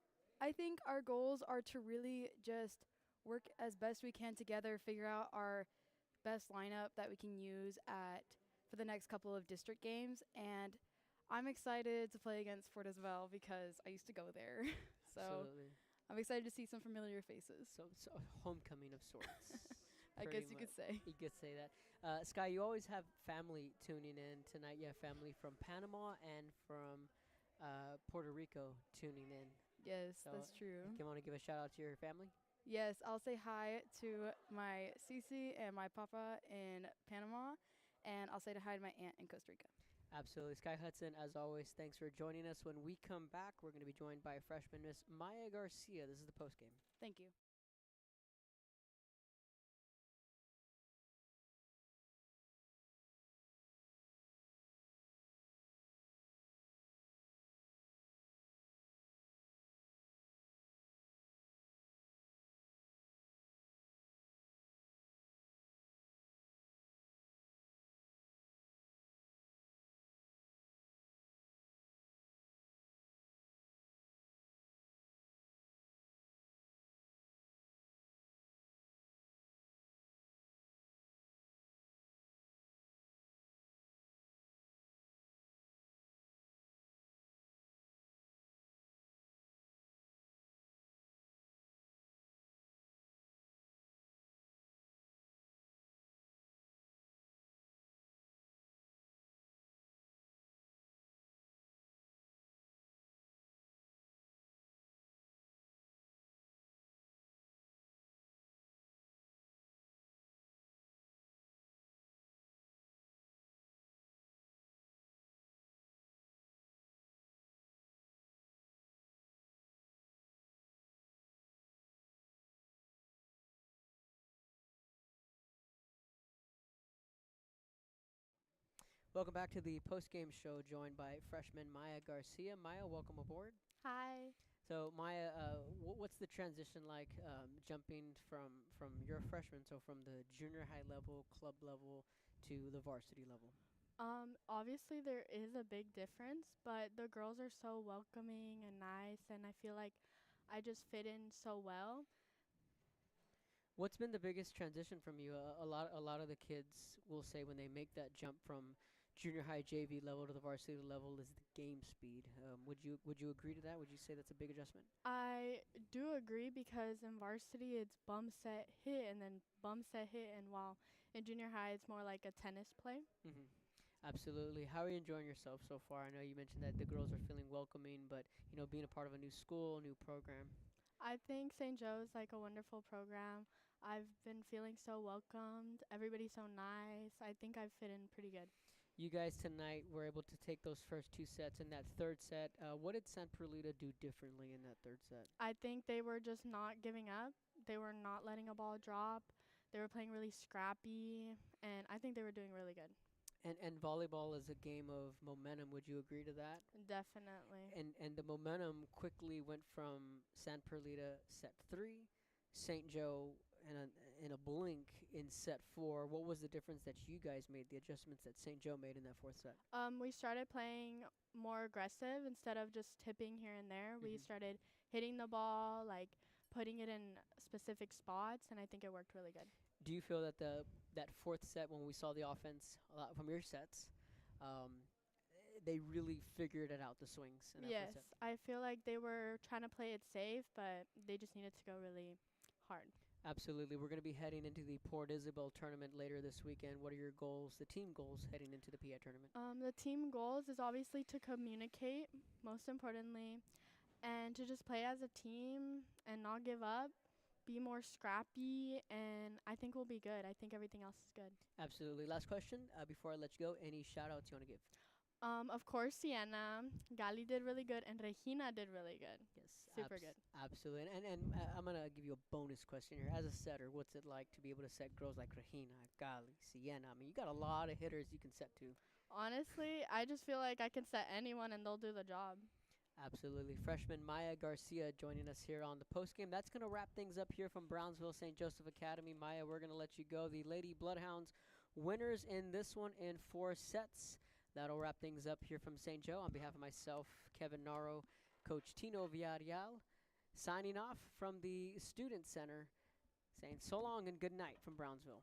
I think our goals are to really just work as best we can together, figure out our best lineup that we can use for the next couple of district games, and I'm excited to play against Port Isabel because I used to go there. So Absolutely. I'm excited to see some familiar faces. So homecoming of sorts. I guess you could say. You could say that. Sky, you always have family tuning in tonight. You have family from Panama and from Puerto Rico tuning in. Yes, So that's true. you want to give a shout out to your family? Yes, I'll say hi to my Cece and my papa in Panama, and I'll say hi to my aunt in Costa Rica. Absolutely. Sky Hudson, as always, thanks for joining us. When we come back, we're going to be joined by freshman Miss Maya Garcia. This is the postgame. Thank you. Welcome back to the postgame show, joined by freshman Maya Garcia. Maya, welcome aboard. Hi. So, Maya, what's the transition like jumping from your freshman, so from the junior high level, club level, to the varsity level? Obviously there is a big difference, but the girls are so welcoming and nice, and I feel like I just fit in so well. What's been the biggest transition from you? A lot of the kids will say when they make that jump from junior high JV level to the varsity level is the game speed. Would you agree to that? Would you say that's a big adjustment? I do agree because in varsity it's bump set hit and then bump set hit, and while in junior high it's more like a tennis play. Hmm. Absolutely. How are you enjoying yourself so far? I know you mentioned that the girls are feeling welcoming, but being a part of a new school, new program. I think St. Joe's like a wonderful program. I've been feeling so welcomed. Everybody's so nice. I think I've fit in pretty good. You guys tonight were able to take those first two sets. In that third set, what did San Perlita do differently in that third set? I think they were just not giving up. They were not letting a ball drop. They were playing really scrappy, and I think they were doing really good. And volleyball is a game of momentum. Would you agree to that? Definitely. And the momentum quickly went from San Perlita set 3, St. Joe in a blink in set 4. What was the difference that you guys made, the adjustments that St. Joe made in that fourth set? We started playing more aggressive instead of just tipping here and there. We Mhm. started hitting the ball, like putting it in specific spots, and I think it worked really good. Do you feel that that fourth set, when we saw the offense a lot from your sets, um, they really figured it out, the swings in that Yes, fourth set? I feel like they were trying to play it safe, but they just needed to go really hard. Absolutely. We're going to be heading into the Port Isabel tournament later this weekend. What are your goals, the team goals, heading into the PI tournament? The team goals is obviously to communicate, most importantly, and to just play as a team and not give up, be more scrappy, and I think we'll be good. I think everything else is good. Absolutely. Last question before I let you go. Any shout outs you want to give? Of course, Sienna, Gali did really good, and Regina did really good. Yes, Super good. absolutely. And I'm gonna give you a bonus question here. As a setter, what's it like to be able to set girls like Regina, Gali, Sienna? I mean, you got a lot of hitters you can set to. Honestly, I just feel like I can set anyone and they'll do the job. Absolutely. Freshman Maya Garcia joining us here on the postgame. That's gonna wrap things up here from Brownsville St. Joseph Academy. Maya, we're gonna let you go. The Lady Bloodhounds winners in this one in 4 sets. That'll wrap things up here from St. Joe. On behalf of myself, Kevin Naro, Coach Tino Villarreal, signing off from the Student Center, saying so long and good night from Brownsville.